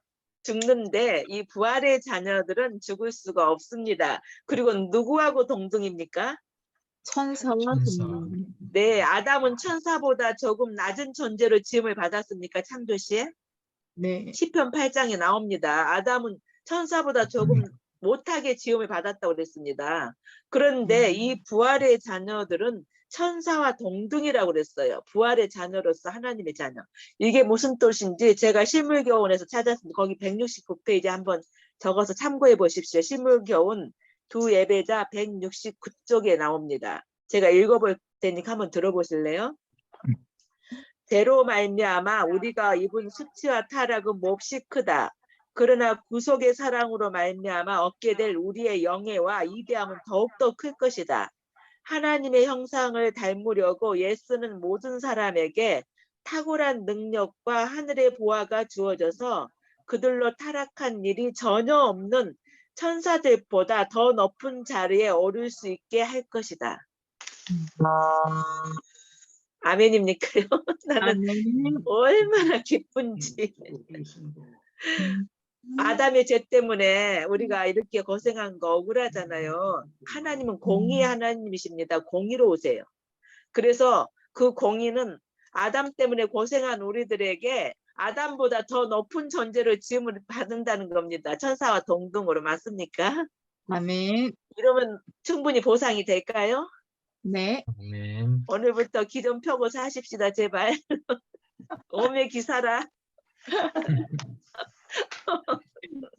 죽는데 이 부활의 자녀들은 죽을 수가 없습니다. 그리고 누구하고 동등입니까? 천사와 천사. 동등. 네, 아담은 천사보다 조금 낮은 존재로 지음을 받았습니까? 창조시에? 네. 시편 8장에 나옵니다. 아담은 천사보다 조금 못하게 지음을 받았다고 그랬습니다. 그런데 이 부활의 자녀들은 천사와 동등이라고 그랬어요. 부활의 자녀로서 하나님의 자녀. 이게 무슨 뜻인지 제가 실물교훈에서 찾았습니다. 거기 169페이지 한번 적어서 참고해 보십시오. 실물교훈 두 예배자 169쪽에 나옵니다. 제가 읽어볼 테니까 한번 들어보실래요? 대로 말미암아 우리가 입은 수치와 타락은 몹시 크다. 그러나 구속의 사랑으로 말미암아 얻게 될 우리의 영예와 위대함은 더욱더 클 것이다. 하나님의 형상을 닮으려고 애쓰는 모든 사람에게 탁월한 능력과 하늘의 보화가 주어져서 그들로 타락한 일이 전혀 없는 천사들보다 더 높은 자리에 오를 수 있게 할 것이다. 아멘입니까요? 나는 아멘. 얼마나 기쁜지. 아담의 죄 때문에 우리가 이렇게 고생한 거 억울하잖아요. 하나님은 공의의 하나님이십니다. 공의로우세요. 그래서 그 공의는 아담 때문에 고생한 우리들에게 아담보다 더 높은 존재를 지음을 받는다는 겁니다. 천사와 동등으로. 맞습니까? 아멘. 이러면 충분히 보상이 될까요? 네. 아멘. 오늘부터 기 좀 펴고 사십시다. 제발. 오메 기사라.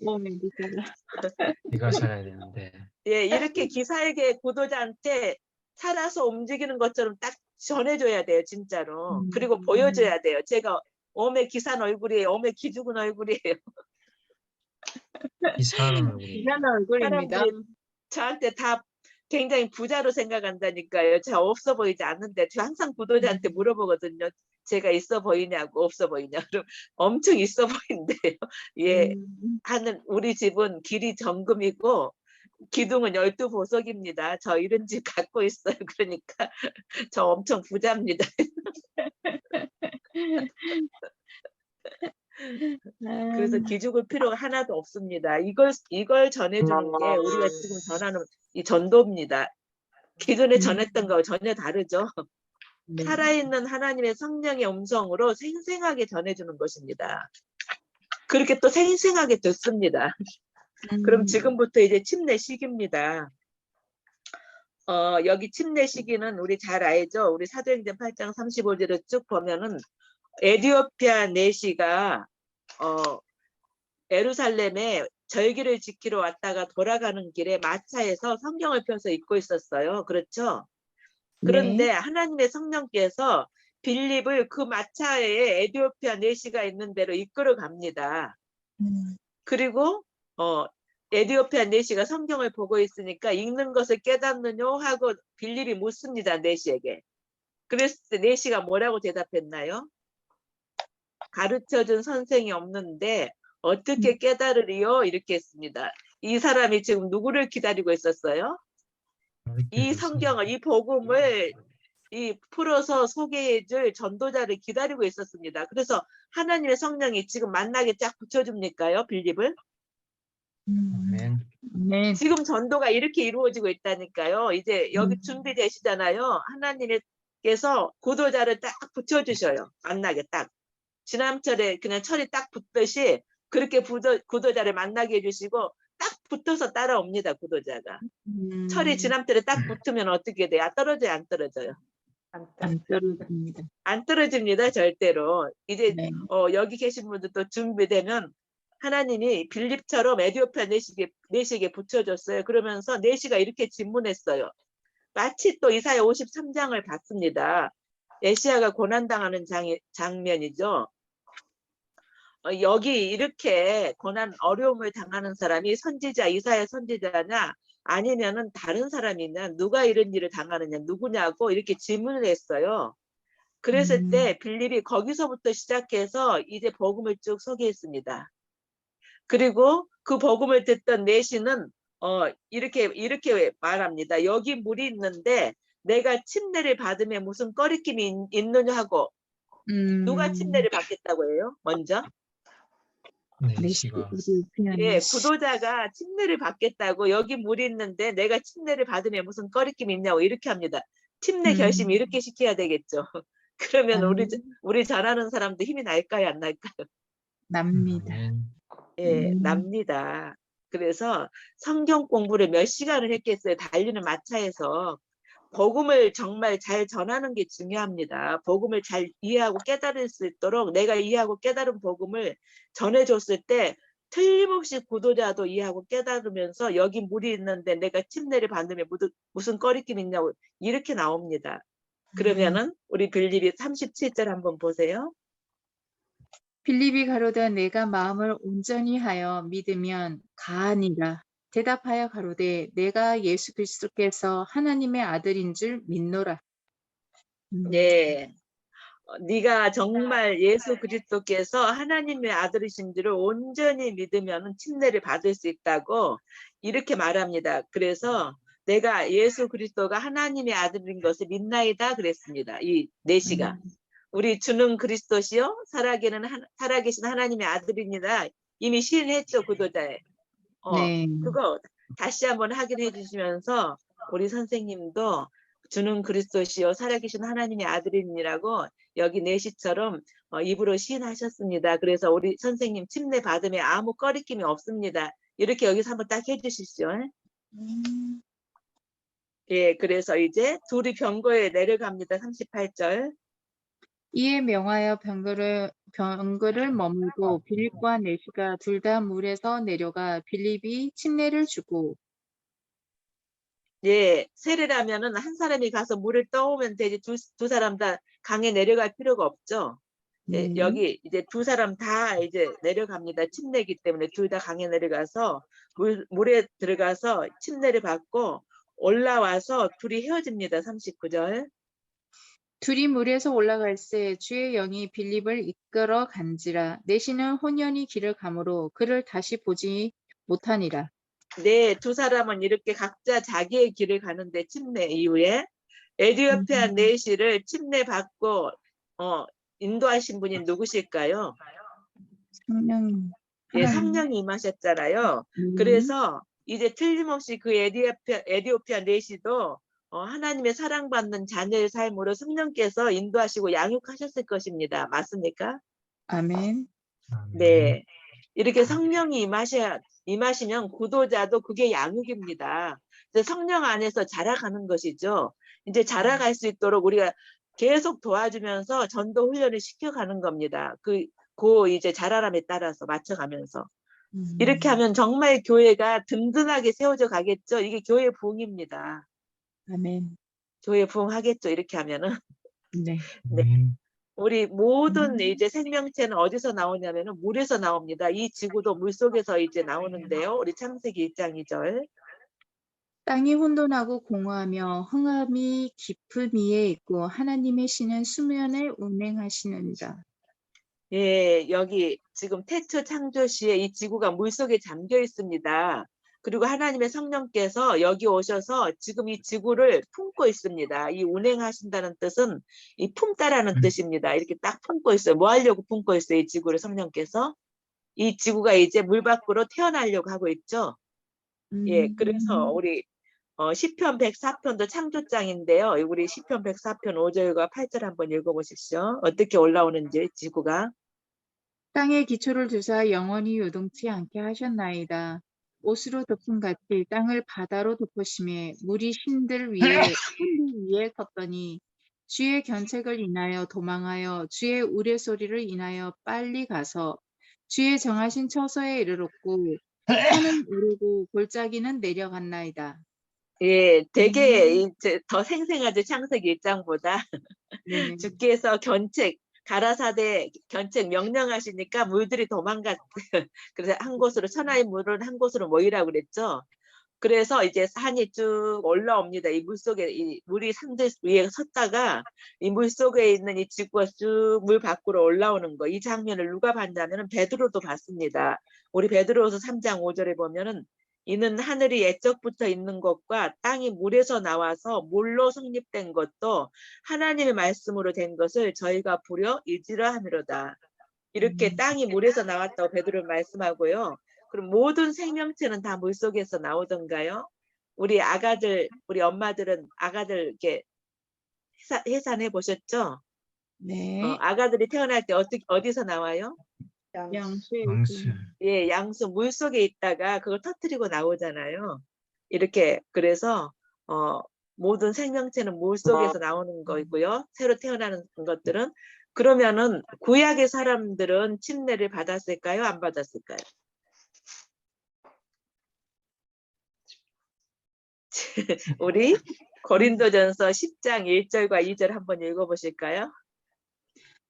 오멘 기사라. 네가 살아야 되는데. 예, 이렇게 기사에게 구독자한테 살아서 움직이는 것처럼 딱 전해줘야 돼요, 진짜로. 그리고 보여줘야 돼요. 제가 오메 기산 얼굴이에요. 오메 기죽은 얼굴이에요. 이 사람 얼굴이. 기사는 얼굴입니다. 사람들이 저한테 다 굉장히 부자로 생각한다니까요. 제가 없어 보이지 않는데 제가 항상 구독자한테 물어보거든요. 제가 있어 보이냐고 없어 보이냐. 그럼 엄청 있어 보이는데요. 예, 우리 집은 길이 정금이고 기둥은 12보석입니다. 저 이런 집 갖고 있어요. 그러니까 저 엄청 부자입니다. 그래서 기죽을 필요가 하나도 없습니다. 이걸 전해주는 게 우리가 지금 전하는 이 전도입니다. 기존에 전했던 거하고 전혀 다르죠. 네. 살아있는 하나님의 성령의 음성으로 생생하게 전해주는 것입니다. 그렇게 또 생생하게 듣습니다. 그럼 지금부터 이제 침례 시기입니다. 여기 침례 시기는 우리 잘 알죠? 우리 사도행전 8장 35절을 쭉 보면은 에티오피아 내시가 예루살렘에 절기를 지키러 왔다가 돌아가는 길에 마차에서 성경을 펴서 읽고 있었어요. 그렇죠? 그런데 네. 하나님의 성령께서 빌립을 그 마차에 에티오피아 내시가 있는 데로 이끌어 갑니다. 그리고 에디오피아 내시가 성경을 보고 있으니까 읽는 것을 깨닫느뇨 하고 빌립이 묻습니다. 내시에게. 그랬을 때 내시가 뭐라고 대답했나요? 가르쳐준 선생이 없는데 어떻게 깨달으리요? 이렇게 했습니다. 이 사람이 지금 누구를 기다리고 있었어요? 이 성경을, 이 복음을 이 풀어서 소개해줄 전도자를 기다리고 있었습니다. 그래서 하나님의 성령이 지금 만나게 쫙 붙여줍니까요? 빌립을? 아멘. 네. 지금 전도가 이렇게 이루어지고 있다니까요. 이제 여기 준비되시잖아요. 하나님께서 구도자를 딱 붙여주셔요. 만나게 딱. 지난철에 그냥 철이 딱 붙듯이 그렇게 구도자를 만나게 해주시고 딱 붙어서 따라옵니다. 구도자가. 철이 지난철에 딱 붙으면 어떻게 돼요? 떨어져요? 안 떨어져요? 안 떨어집니다. 안 떨어집니다. 절대로. 이제 네. 여기 계신 분들도 준비되면 하나님이 빌립처럼 에디오피아 내시에게 붙여줬어요. 그러면서 내시가 이렇게 질문했어요. 마치 또 이사야 53장을 봤습니다. 메시아가 고난당하는 장면이죠. 여기 이렇게 고난 어려움을 당하는 사람이 선지자 이사야 선지자냐 아니면은 다른 사람이냐 누가 이런 일을 당하느냐 누구냐고 이렇게 질문을 했어요. 그랬을 때 빌립이 거기서부터 시작해서 이제 복음을 쭉 소개했습니다. 그리고 그 복음을 듣던 내시는 이렇게 말합니다. 여기 물이 있는데 내가 침례를 받음에 무슨 꺼리낌이 있느냐 하고 누가 침례를 받겠다고 해요? 먼저? 내시가. 예, 구도자가 침례를 받겠다고 여기 물이 있는데 내가 침례를 받으면 무슨 꺼리낌이 있냐고 이렇게 합니다. 침례 결심 이렇게 시켜야 되겠죠. 그러면 우리 잘하는 사람도 힘이 날까요? 안 날까요? 납니다. 아멘. 예, 납니다. 그래서 성경 공부를 몇 시간을 했겠어요. 달리는 마차에서. 복음을 정말 잘 전하는 게 중요합니다. 복음을 잘 이해하고 깨달을 수 있도록 내가 이해하고 깨달은 복음을 전해줬을 때 틀림없이 구도자도 이해하고 깨달으면서 여기 물이 있는데 내가 침례를 받으면 무슨 꺼리낌 있냐고 이렇게 나옵니다. 그러면은 우리 빌립이 37절 한번 보세요. 빌립이 가로되 내가 마음을 온전히 하여 믿으면 가하니라. 대답하여 가로되 내가 예수 그리스도께서 하나님의 아들인 줄 믿노라. 네. 네가 정말 예수 그리스도께서 하나님의 아들이신 줄을 온전히 믿으면 침례를 받을 수 있다고 이렇게 말합니다. 그래서 내가 예수 그리스도가 하나님의 아들인 것을 믿나이다 그랬습니다. 이 내시가. 우리 주는 그리스도시요 살아계신 하나님의 아들입니다. 이미 시인했죠. 구도자에. 네. 그거 다시 한번 확인해 주시면서 우리 선생님도 주는 그리스도시요 살아계신 하나님의 아들이라고 여기 내시처럼 입으로 시인하셨습니다. 그래서 우리 선생님 침례 받음에 아무 꺼리낌이 없습니다. 이렇게 여기서 한번 딱 해주시죠. 예, 그래서 이제 둘이 병거에 내려갑니다. 38절. 이에 명하여 병거를 머물고 빌립과 내시가 둘 다 물에서 내려가 빌립이 침례를 주고 예, 세례라면은 한 사람이 가서 물을 떠오면 되지 두 사람 다 강에 내려갈 필요가 없죠. 예, 여기 이제 두 사람 다 이제 내려갑니다. 침례기 때문에 둘 다 강에 내려가서 물에 들어가서 침례를 받고 올라와서 둘이 헤어집니다. 39절. 둘이 물에서 올라갈새 주의 영이 빌립을 이끌어 간지라. 내시는 혼연히 길을 가므로 그를 다시 보지 못하니라. 네, 두 사람은 이렇게 각자 자기의 길을 가는데 침례 이후에 에디오피아 내시를 침례 받고 인도하신 분이 누구실까요? 성령. 예, 성령이 임하셨잖아요. 그래서 이제 틀림없이 그 에디오피아 내시도 하나님의 사랑받는 자녀의 삶으로 성령께서 인도하시고 양육하셨을 것입니다. 맞습니까? 아멘. 네. 이렇게 성령이 임하시면 구도자도 그게 양육입니다. 성령 안에서 자라가는 것이죠. 이제 자라갈 수 있도록 우리가 계속 도와주면서 전도 훈련을 시켜가는 겁니다. 그 이제 자라남에 따라서 맞춰가면서. 이렇게 하면 정말 교회가 든든하게 세워져 가겠죠. 이게 교회 부흥입니다. 아멘. 교회 부흥하겠죠. 이렇게 하면은. 네. 네. 우리 모든 이제 생명체는 어디서 나오냐면은 물에서 나옵니다. 이 지구도 물 속에서 이제 나오는데요. 우리 창세기 1장 2절. 땅이 혼돈하고 공허하며 흑암이 깊은 위에 있고 하나님의 신은 수면에 운행하시느니라. 예, 여기 지금 태초 창조 시에 이 지구가 물 속에 잠겨 있습니다. 그리고 하나님의 성령께서 여기 오셔서 지금 이 지구를 품고 있습니다. 이 운행하신다는 뜻은 이 품다라는 뜻입니다. 이렇게 딱 품고 있어요. 뭐 하려고 품고 있어요? 이 지구를 성령께서. 이 지구가 이제 물 밖으로 태어나려고 하고 있죠. 예, 그래서 우리 시편 104편도 창조장인데요. 우리 시편 104편 5절과 8절 한번 읽어보십시오. 어떻게 올라오는지 지구가. 땅에 기초를 두사 영원히 요동치 않게 하셨나이다. 옷으로 덮은 같이 땅을 바다로 덮으심에 물이 신들 위에 컸더니 주의 견책을 인하여 도망하여 주의 우레소리를 인하여 빨리 가서 주의 정하신 처소에 이르렀고 산은 오르고 골짜기는 내려갔나이다. 예, 되게 이제 더 생생하죠. 창세기 1장보다. 네네. 주께서 가라사대 견책 명령하시니까 물들이 도망갔. 그래서 한 곳으로 천하의 물은 한 곳으로 모이라고 그랬죠. 그래서 이제 산이 쭉 올라옵니다. 이 물 속에 이 물이 산들 위에 섰다가 이 물 속에 있는 이 지구가 쭉 물 밖으로 올라오는 거. 이 장면을 누가 봤냐면은 베드로도 봤습니다. 우리 베드로서 3장 5절에 보면은 이는 하늘이 옛적부터 있는 것과 땅이 물에서 나와서 물로 성립된 것도 하나님의 말씀으로 된 것을 저희가 보려 이지라 하미로다. 이렇게 땅이 물에서 나왔다고 베드로는 말씀하고요. 그럼 모든 생명체는 다 물속에서 나오던가요? 우리 아가들, 우리 엄마들은 아가들 이렇게 해산해 보셨죠? 네. 아가들이 태어날 때 어디서 나와요? 양수의 왕실. 예, 양수 물 속에 있다가 그걸 터뜨리고 나오잖아요. 이렇게 그래서 모든 생명체는 물 속에서 나오는 거고요. 새로 태어나는 것들은 그러면은 구약의 사람들은 침례를 받았을까요? 안 받았을까요? 우리 고린도전서 10장 1절과 2절 한번 읽어보실까요?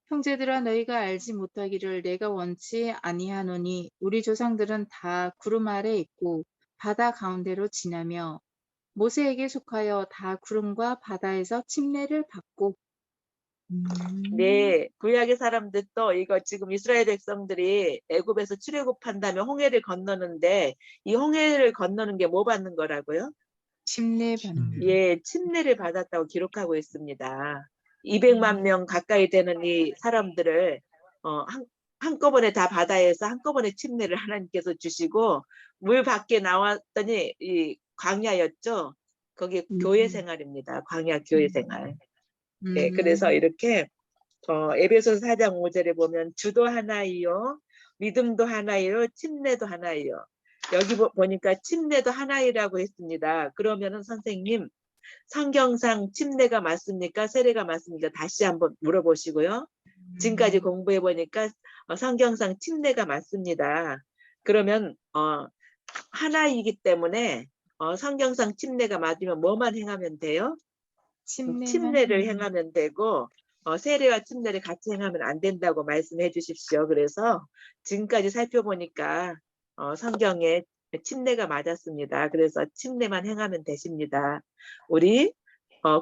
형제들아 너희가 알지 못하기를 내가 원치 아니하노니 우리 조상들은 다 구름 아래 있고 바다 가운데로 지나며 모세에게 속하여 다 구름과 바다에서 침례를 받고 네, 구약의 사람들도 이거 지금 이스라엘 백성들이 애굽에서 출애굽한 다음에 홍해를 건너는데 이 홍해를 건너는 게 뭐 받는 거라고요? 침례 받는 예, 침례를 받았다고 기록하고 있습니다. 200만 명 가까이 되는 이 사람들을 한꺼번에 다 바다에서 한꺼번에 침례를 하나님께서 주시고 물 밖에 나왔더니 이 광야였죠. 거기 교회 생활입니다. 광야 교회 생활. 예, 그래서 이렇게 에베소서 4장 5절에 보면 주도 하나이요, 믿음도 하나이요, 침례도 하나이요. 여기 보니까 침례도 하나이라고 했습니다. 그러면은 선생님 성경상 침례가 맞습니까? 세례가 맞습니까? 다시 한번 물어보시고요. 지금까지 공부해 보니까 성경상 침례가 맞습니다. 그러면 하나이기 때문에 성경상 침례가 맞으면 뭐만 행하면 돼요? 침례를 행하면 되고 세례와 침례를 같이 행하면 안 된다고 말씀해 주십시오. 그래서 지금까지 살펴보니까 성경에 침례가 맞았습니다. 그래서 침례만 행하면 되십니다. 우리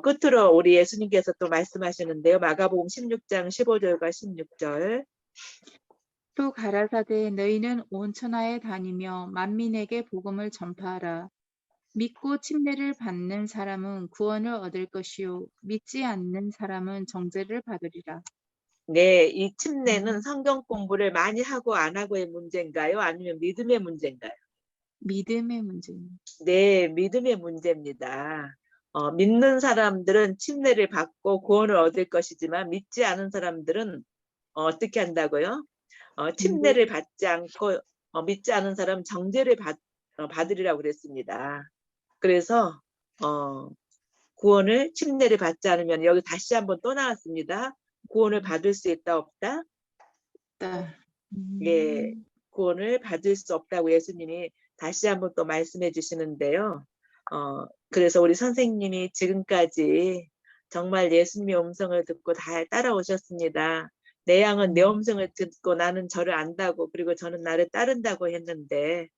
끝으로 우리 예수님께서 또 말씀하시는데요. 마가복음 16장 15절과 16절. 또 가라사대 너희는 온 천하에 다니며 만민에게 복음을 전파하라. 믿고 침례를 받는 사람은 구원을 얻을 것이요 믿지 않는 사람은 정죄를 받으리라. 네, 이 침례는 성경 공부를 많이 하고 안 하고의 문제인가요? 아니면 믿음의 문제인가요? 믿음의 문제입니다. 네, 믿음의 문제입니다. 믿는 사람들은 침례를 받고 구원을 얻을 것이지만 믿지 않은 사람들은 어떻게 한다고요? 침례를 받지 않고 믿지 않은 사람은 정죄를 받으리라고 그랬습니다. 그래서 구원을 침례를 받지 않으면 여기 다시 한번 또 나왔습니다. 구원을 받을 수 있다 없다? 예, 구원을 받을 수 없다고 예수님이 다시 한번 또 말씀해 주시는데요. 그래서 우리 선생님이 지금까지 정말 예수님의 음성을 듣고 다 따라오셨습니다. 내 양은 내 음성을 듣고 나는 저를 안다고, 그리고 저는 나를 따른다고 했는데,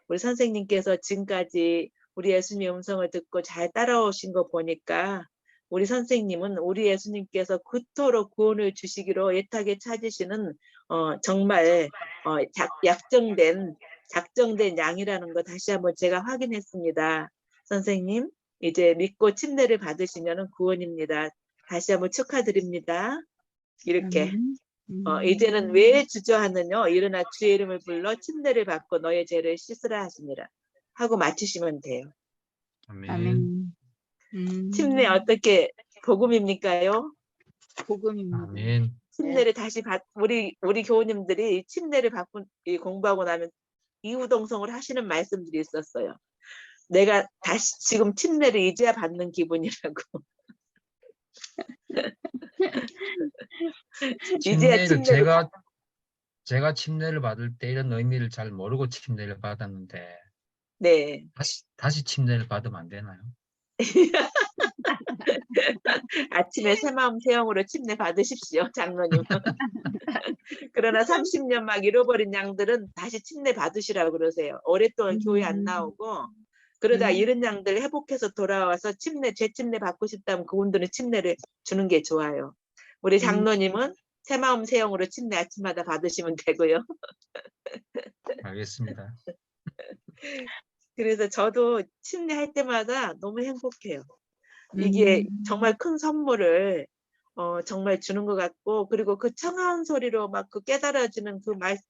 우리 선생님께서 지금까지 우리 예수님의 음성을 듣고 잘 따라오신 거 보니까 우리 선생님은 우리 예수님께서 그토록 구원을 주시기로 애타게 찾으시는 정말 작정된 양이라는 거 다시 한번 제가 확인했습니다. 선생님, 이제 믿고 침례를 받으시면 구원입니다. 다시 한번 축하드립니다. 이렇게. 이제는 왜 주저하느냐? 일어나 주의 이름을 불러 침례를 받고 너의 죄를 씻으라 하시니라 하고 마치시면 돼요. 아멘. 아멘. 침례 어떻게 복음입니까요? 복음입니다. 아멘. 침례를 다시 우리 교우님들이 침례를 받고 공부하고 나면 이후동성을 하시는 말씀들이 있었어요. 내가 다시 지금 침례를 이제야 받는 기분이라고. 이제야 침례를 침례를 제가 침례를 받을 때 이런 의미를 잘 모르고 침례를 받았는데 네. 다시 침례를 받으면 안 되나요? 아침에 새마음 새영으로 침례 받으십시오, 장로님. 그러나 30년 막 잃어버린 양들은 다시 침례 받으시라고 그러세요. 오랫동안 교회 안 나오고 그러다 이런 양들 회복해서 돌아와서 제 침례 받고 싶다면 그분들은 침례를 주는 게 좋아요. 우리 장로님은 새마음 새영으로 침례 아침마다 받으시면 되고요. 알겠습니다. 그래서 저도 침례할 때마다 너무 행복해요. 이게 정말 큰 선물을 정말 주는 것 같고, 그리고 그 청아한 소리로 막 그 깨달아지는 그 말씀,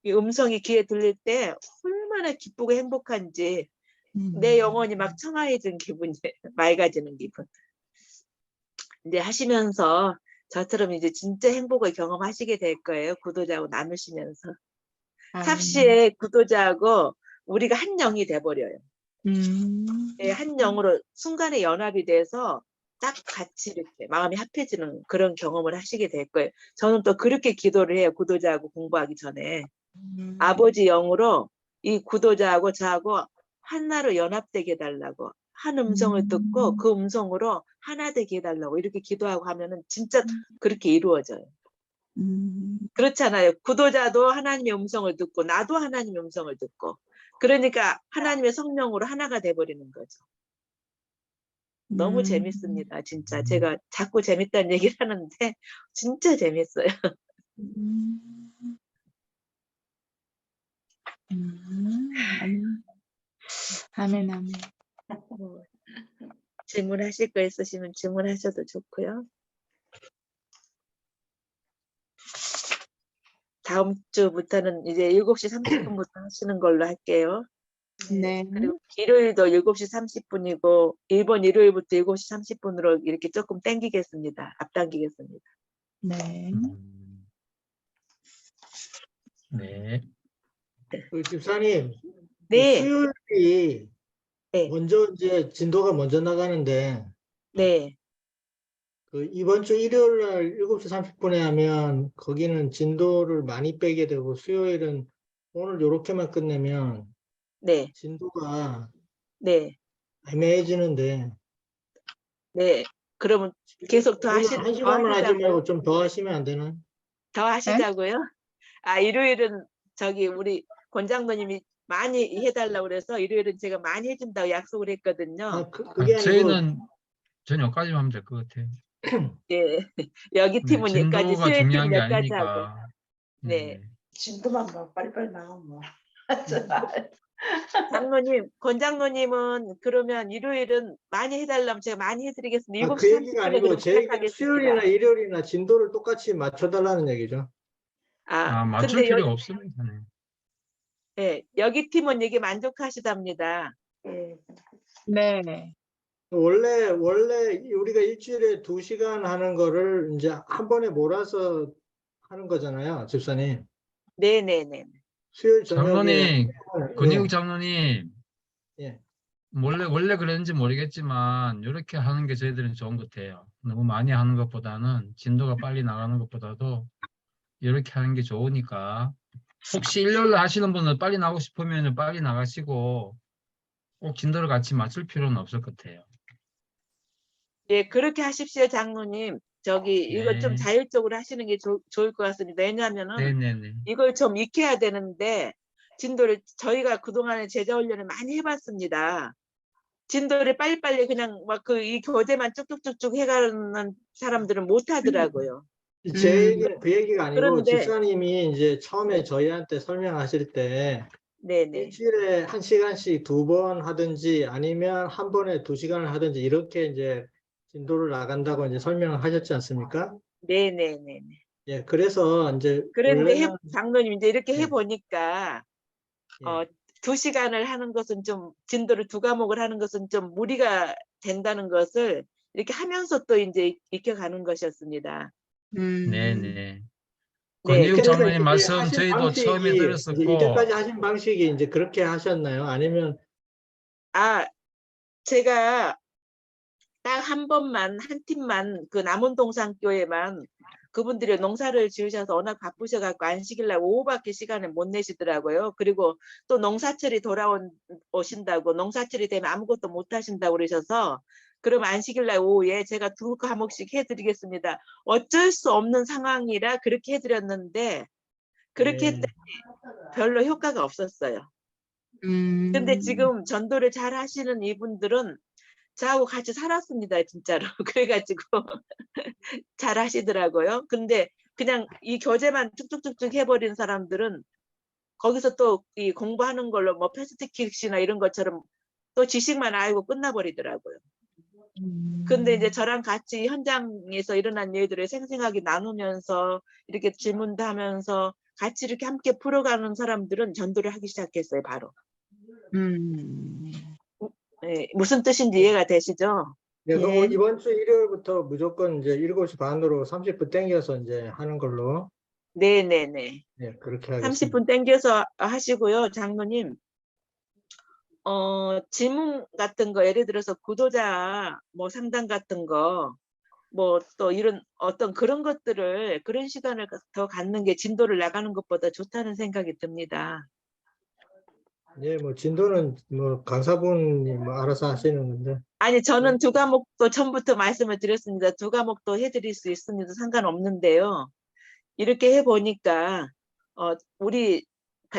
이 음성이 귀에 들릴 때 얼마나 기쁘고 행복한지 내 영혼이 막 청아해진 기분이에요. 맑아지는 기분. 이제 하시면서 저처럼 이제 진짜 행복을 경험하시게 될 거예요. 구도자하고 나누시면서. 삽시에 구도자하고 우리가 한 영이 돼버려요. 예, 한 영으로 순간에 연합이 돼서 딱 같이 이렇게 마음이 합해지는 그런 경험을 하시게 될 거예요. 저는 또 그렇게 기도를 해요. 구도자하고 공부하기 전에. 아버지 영으로 이 구도자하고 저하고 하나로 연합되게 해달라고. 한 음성을 듣고 그 음성으로 하나 되게 해달라고 이렇게 기도하고 하면은 진짜 그렇게 이루어져요. 그렇잖아요. 구도자도 하나님의 음성을 듣고 나도 하나님의 음성을 듣고 그러니까 하나님의 성령으로 하나가 돼버리는 거죠. 너무 재밌습니다. 진짜 제가 자꾸 재밌다는 얘기를 하는데 진짜 재밌어요. 아멘, 아멘. 뭐, 질문하실 거 있으시면 질문하셔도 좋고요. 다음 주부터는 이제 7시 30분부터 하시는 걸로 할게요. 네. 그리고 일요일도 7시 30분이고 이번 일요일부터 7시 30분으로 이렇게 조금 당기겠습니다. 앞당기겠습니다. 네. 네. 집사님, 네, 수요일이 네, 먼저 이제 진도가 먼저 나가는데 네. 그 이번 주 일요일 날 7시 30분에 하면 거기는 진도를 많이 빼게 되고 수요일은 오늘 요렇게만 끝내면 네, 진도가 네, 애매해지는데 네. 그러면 계속 더 오늘 한 시간만 하지 말고 좀 더 하시면 안 되나? 더 하시자고요? 아, 일요일은 저기 우리 권장로님이 많이 해달라고 그래서 일요일은 제가 많이 해준다고 약속을 했거든요. 아, 그게 아니고 저희는 저녁까지만 하면 될 것 같아요. 예. 여기 네, 팀은 여기까지, 진도가 수혜 중요한 팀은 게 여기까지 하고. 아니니까. 네. 진도만 봐. 빨리빨리 나가 뭐. 장로님, 권장로님은 그러면 일요일은 많이 해달라면 제가 많이 해드리겠습니다. 7시 그 얘기가 30분에 아니고 그럼 제 얘기는 수요일이나 부탁하겠습니다. 일요일이나 진도를 똑같이 맞춰달라는 얘기죠. 맞출 근데 필요 없습니다. 네. 네, 여기 팀은 이게 만족하시답니다. 예. 네. 원래 우리가 일주일에 2시간 하는 거를 이제 한 번에 몰아서 하는 거잖아요, 집사님. 네네네. 수요일 저녁에 장로님, 권익 예, 장로님, 예. 원래 그랬는지 모르겠지만 이렇게 하는 게 저희들은 좋은 것 같아요. 너무 많이 하는 것보다는 진도가 빨리 나가는 것보다도 이렇게 하는 게 좋으니까 혹시 일요일 하시는 분은 빨리 나가고 싶으면 빨리 나가시고 꼭 진도를 같이 맞출 필요는 없을 것 같아요. 예, 그렇게 하십시오, 장로님. 저기 이거 좀 네. 자율적으로 하시는 게 좋을 것 같습니다. 왜냐하면은 네네네. 이걸 좀 익혀야 되는데 진도를 저희가 그동안에 제자 훈련을 많이 해봤습니다. 진도를 빨리빨리 그냥 막 이 교재만 쭉쭉쭉쭉 해가는 사람들은 못 하더라고요. 제 얘기는 그 얘기가 아니고 그런데 집사님이 이제 처음에 저희한테 설명하실 때 네네. 일주일에 1시간씩 2번 하든지 아니면 한 번에 2시간을 하든지 이렇게 이제 진도를 나간다고 이제 설명을 하셨지 않습니까? 네네네. 예, 그래서 이제 그런데 원래는 장로님 이제 이렇게 예, 해보니까 예. 2시간을 하는 것은 좀 진도를 2과목을 하는 것은 좀 무리가 된다는 것을 이렇게 하면서 또 이제 익혀가는 것이었습니다. 네네. 네, 권유욱 그래서 장로님 이제 이게 말씀 하신 저희도 처음에 방식이 이제 들었었고, 이때까지 하신 방식이 이제 그렇게 하셨나요? 아니면 제가 딱 한 번만 한 팀만 그 남원동산교회만 그분들이 농사를 지으셔서 워낙 바쁘셔갖고 안식일날 오후밖에 시간을 못 내시더라고요. 그리고 또 농사철이 오신다고 농사철이 되면 아무것도 못 하신다고 그러셔서 그럼 안식일날 오후에 제가 2과목씩 해드리겠습니다. 어쩔 수 없는 상황이라 그렇게 해드렸는데 그렇게 예, 했더니 별로 효과가 없었어요. 근데 지금 전도를 잘 하시는 이분들은 저하고 같이 살았습니다, 진짜로. 그래가지고 잘 하시더라고요. 근데 그냥 이 교재만 쭉쭉쭉쭉 해버린 사람들은 거기서 또 이 공부하는 걸로 뭐 패스트킥이나 이런 것처럼 또 지식만 알고 끝나버리더라고요. 근데 이제 저랑 같이 현장에서 일어난 일들을 생생하게 나누면서 이렇게 질문도 하면서 같이 이렇게 함께 풀어가는 사람들은 전도를 하기 시작했어요, 바로. 네, 무슨 뜻인지 이해가 되시죠? 네, 그럼 예. 이번 주 일요일부터 무조건 이제 7시 반으로 30분 땡겨서 이제 하는 걸로 네네네. 네, 그렇게 하겠습니다. 30분 땡겨서 하시고요, 장로님. 질문 같은 거, 예를 들어서 구도자 뭐 상담 같은 거, 뭐 또 이런 어떤 그런 것들을 그런 시간을 더 갖는 게 진도를 나가는 것보다 좋다는 생각이 듭니다. 예, 뭐 진도는 뭐 강사분이 뭐 알아서 하시는 건데. 아니, 저는 2과목도 처음부터 말씀을 드렸습니다. 2과목도 해드릴 수 있습니다. 상관없는데요. 이렇게 해보니까 우리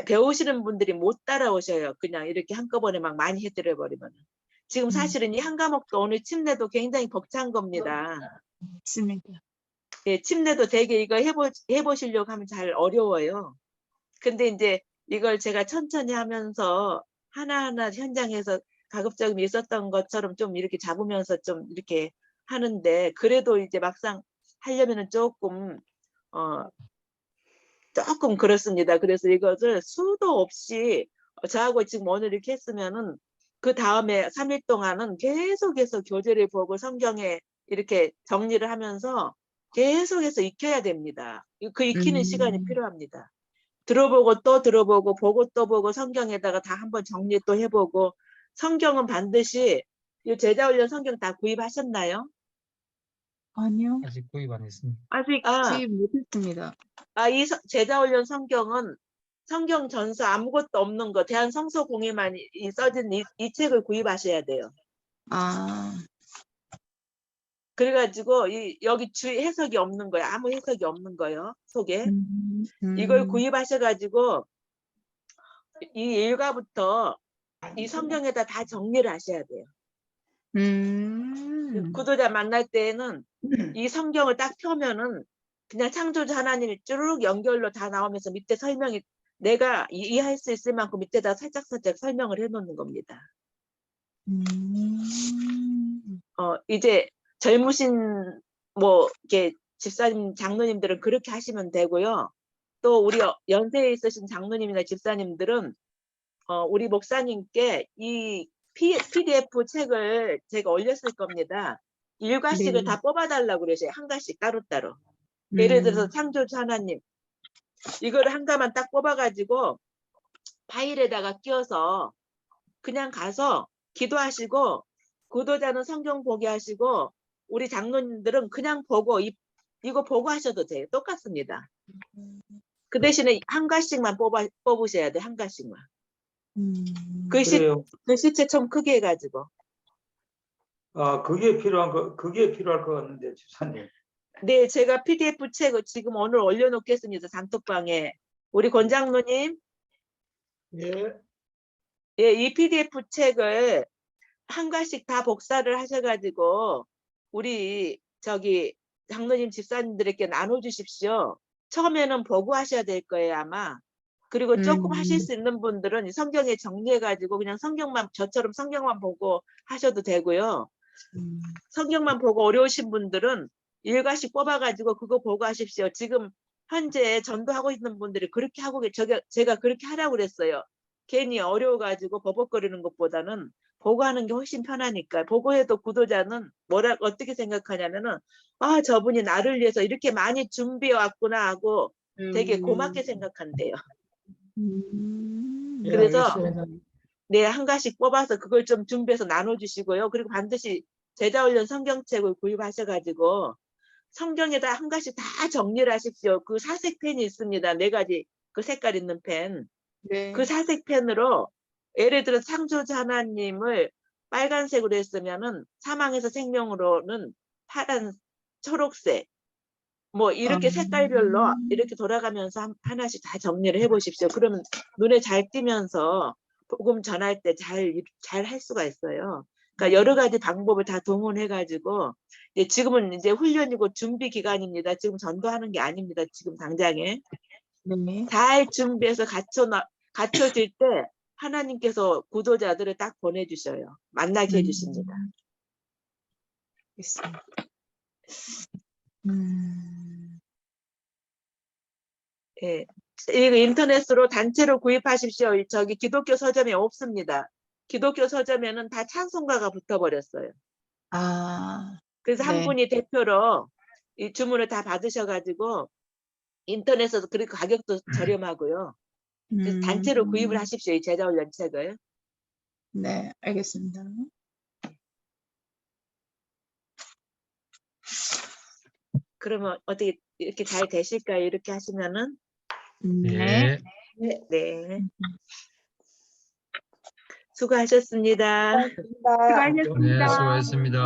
배우시는 분들이 못 따라오셔요. 그냥 이렇게 한꺼번에 막 많이 해드려 버리면. 지금 사실은 이 한 과목도 오늘 침례도 굉장히 벅찬 겁니다. 맞습니다. 예, 침례도 되게 이거 해보시려고 하면 잘 어려워요. 근데 이제 이걸 제가 천천히 하면서 하나하나 현장에서 가급적이면 있었던 것처럼 좀 이렇게 잡으면서 좀 이렇게 하는데 그래도 이제 막상 하려면은 조금 그렇습니다. 그래서 이것을 수도 없이 저하고 지금 오늘 이렇게 했으면은 그 다음에 3일 동안은 계속해서 교재를 보고 성경에 이렇게 정리를 하면서 계속해서 익혀야 됩니다. 그 익히는 시간이 필요합니다. 들어보고 또 들어보고 보고 또 보고 성경에다가 다 한번 정리 또 해보고 성경은 반드시 이 제자훈련 성경 다 구입하셨나요? 아니요. 아직 구입 안 했습니다. 아직 아, 구입 못했습니다. 이 제자훈련 성경은 성경 전서 아무것도 없는 거 대한성서공회만 써진 이 책을 구입하셔야 돼요. 아, 그래가지고 여기 해석이 없는 거예요. 아무 해석이 없는 거예요. 속에. 이걸 음, 구입하셔가지고 이 일과부터 이 성경에다 다 정리를 하셔야 돼요. 구도자 만날 때에는 이 성경을 딱 펴면은 그냥 창조주 하나님이 쭉 연결로 다 나오면서 밑에 설명이 내가 이해할 수 있을 만큼 밑에다 살짝살짝 설명을 해놓는 겁니다. 이제 젊으신 뭐 이렇게 집사님, 장로님들은 그렇게 하시면 되고요. 또 우리 연세에 있으신 장로님이나 집사님들은 우리 목사님께 이 PDF 책을 제가 올렸을 겁니다. 일과씩을 네. 다 뽑아달라고 그러셔요. 한 가씩 따로따로. 예를 들어서 창조주 하나님 이거를 한 가만 딱 뽑아가지고 파일에다가 끼워서 그냥 가서 기도하시고 구도자는 성경 보게 하시고 우리 장로님들은 그냥 보고 이거 보고 하셔도 돼요. 똑같습니다. 그 대신에 한 가씩만 뽑으셔야 돼. 한 가씩만. 그래요. 글씨체 좀 크게 해가지고. 그게 필요할 것 같는데, 집사님. 네, 제가 PDF 책을 지금 오늘 올려놓겠습니다. 단톡방에. 우리 권장로님, 예. 예, 이 PDF 책을 한 권씩 다 복사를 하셔가지고 우리 저기 장로님 집사님들에게 나눠주십시오. 처음에는 보고 하셔야 될 거예요, 아마. 그리고 조금 하실 수 있는 분들은 성경에 정리해가지고 그냥 저처럼 성경만 보고 하셔도 되고요. 성경만 보고 어려우신 분들은 일과씩 뽑아가지고 그거 보고 하십시오. 지금 현재 전도하고 있는 분들이 그렇게 하고 제가 그렇게 하라고 그랬어요. 괜히 어려워가지고 버벅거리는 것보다는 보고 하는 게 훨씬 편하니까. 보고 해도 구도자는 어떻게 생각하냐면은 저분이 나를 위해서 이렇게 많이 준비해 왔구나 하고 되게 고맙게 생각한대요. 예, 그래서 알겠습니다. 네, 한 가지씩 뽑아서 그걸 좀 준비해서 나눠주시고요. 그리고 반드시 제자훈련 성경책을 구입하셔가지고 성경에다 한 가지씩 다 정리를 하십시오. 그 사색 펜이 있습니다. 4가지 그 색깔 있는 펜. 네. 그 사색 펜으로 예를 들어 창조주 하나님을 빨간색으로 했으면은 사망에서 생명으로는 파란, 초록색 뭐 이렇게 색깔별로 이렇게 돌아가면서 하나씩 다 정리를 해보십시오. 그러면 눈에 잘 띄면서 복음 전할 때 잘 할 수가 있어요. 그러니까 여러 가지 방법을 다 동원해가지고 지금은 이제 훈련이고 준비 기간입니다. 지금 전도하는 게 아닙니다. 지금 당장에 네. 잘 준비해서 갖춰질 때 하나님께서 구도자들을 딱 보내주셔요. 만나게 해주십니다. 알겠습니다. 예. 이거 인터넷으로 단체로 구입하십시오. 저기 기독교 서점에 없습니다. 기독교 서점에는 다 찬송가가 붙어버렸어요. 아, 그래서 한 네. 분이 대표로 이 주문을 다 받으셔가지고 인터넷에서 그리고 가격도 저렴하고요. 그래서 단체로 구입을 하십시오. 이 제자훈련 책을. 네, 알겠습니다. 그러면 어떻게 이렇게 잘 되실까요? 이렇게 하시면은 네. 네. 네. 수고하셨습니다. 고맙습니다. 네, 수고했습니다.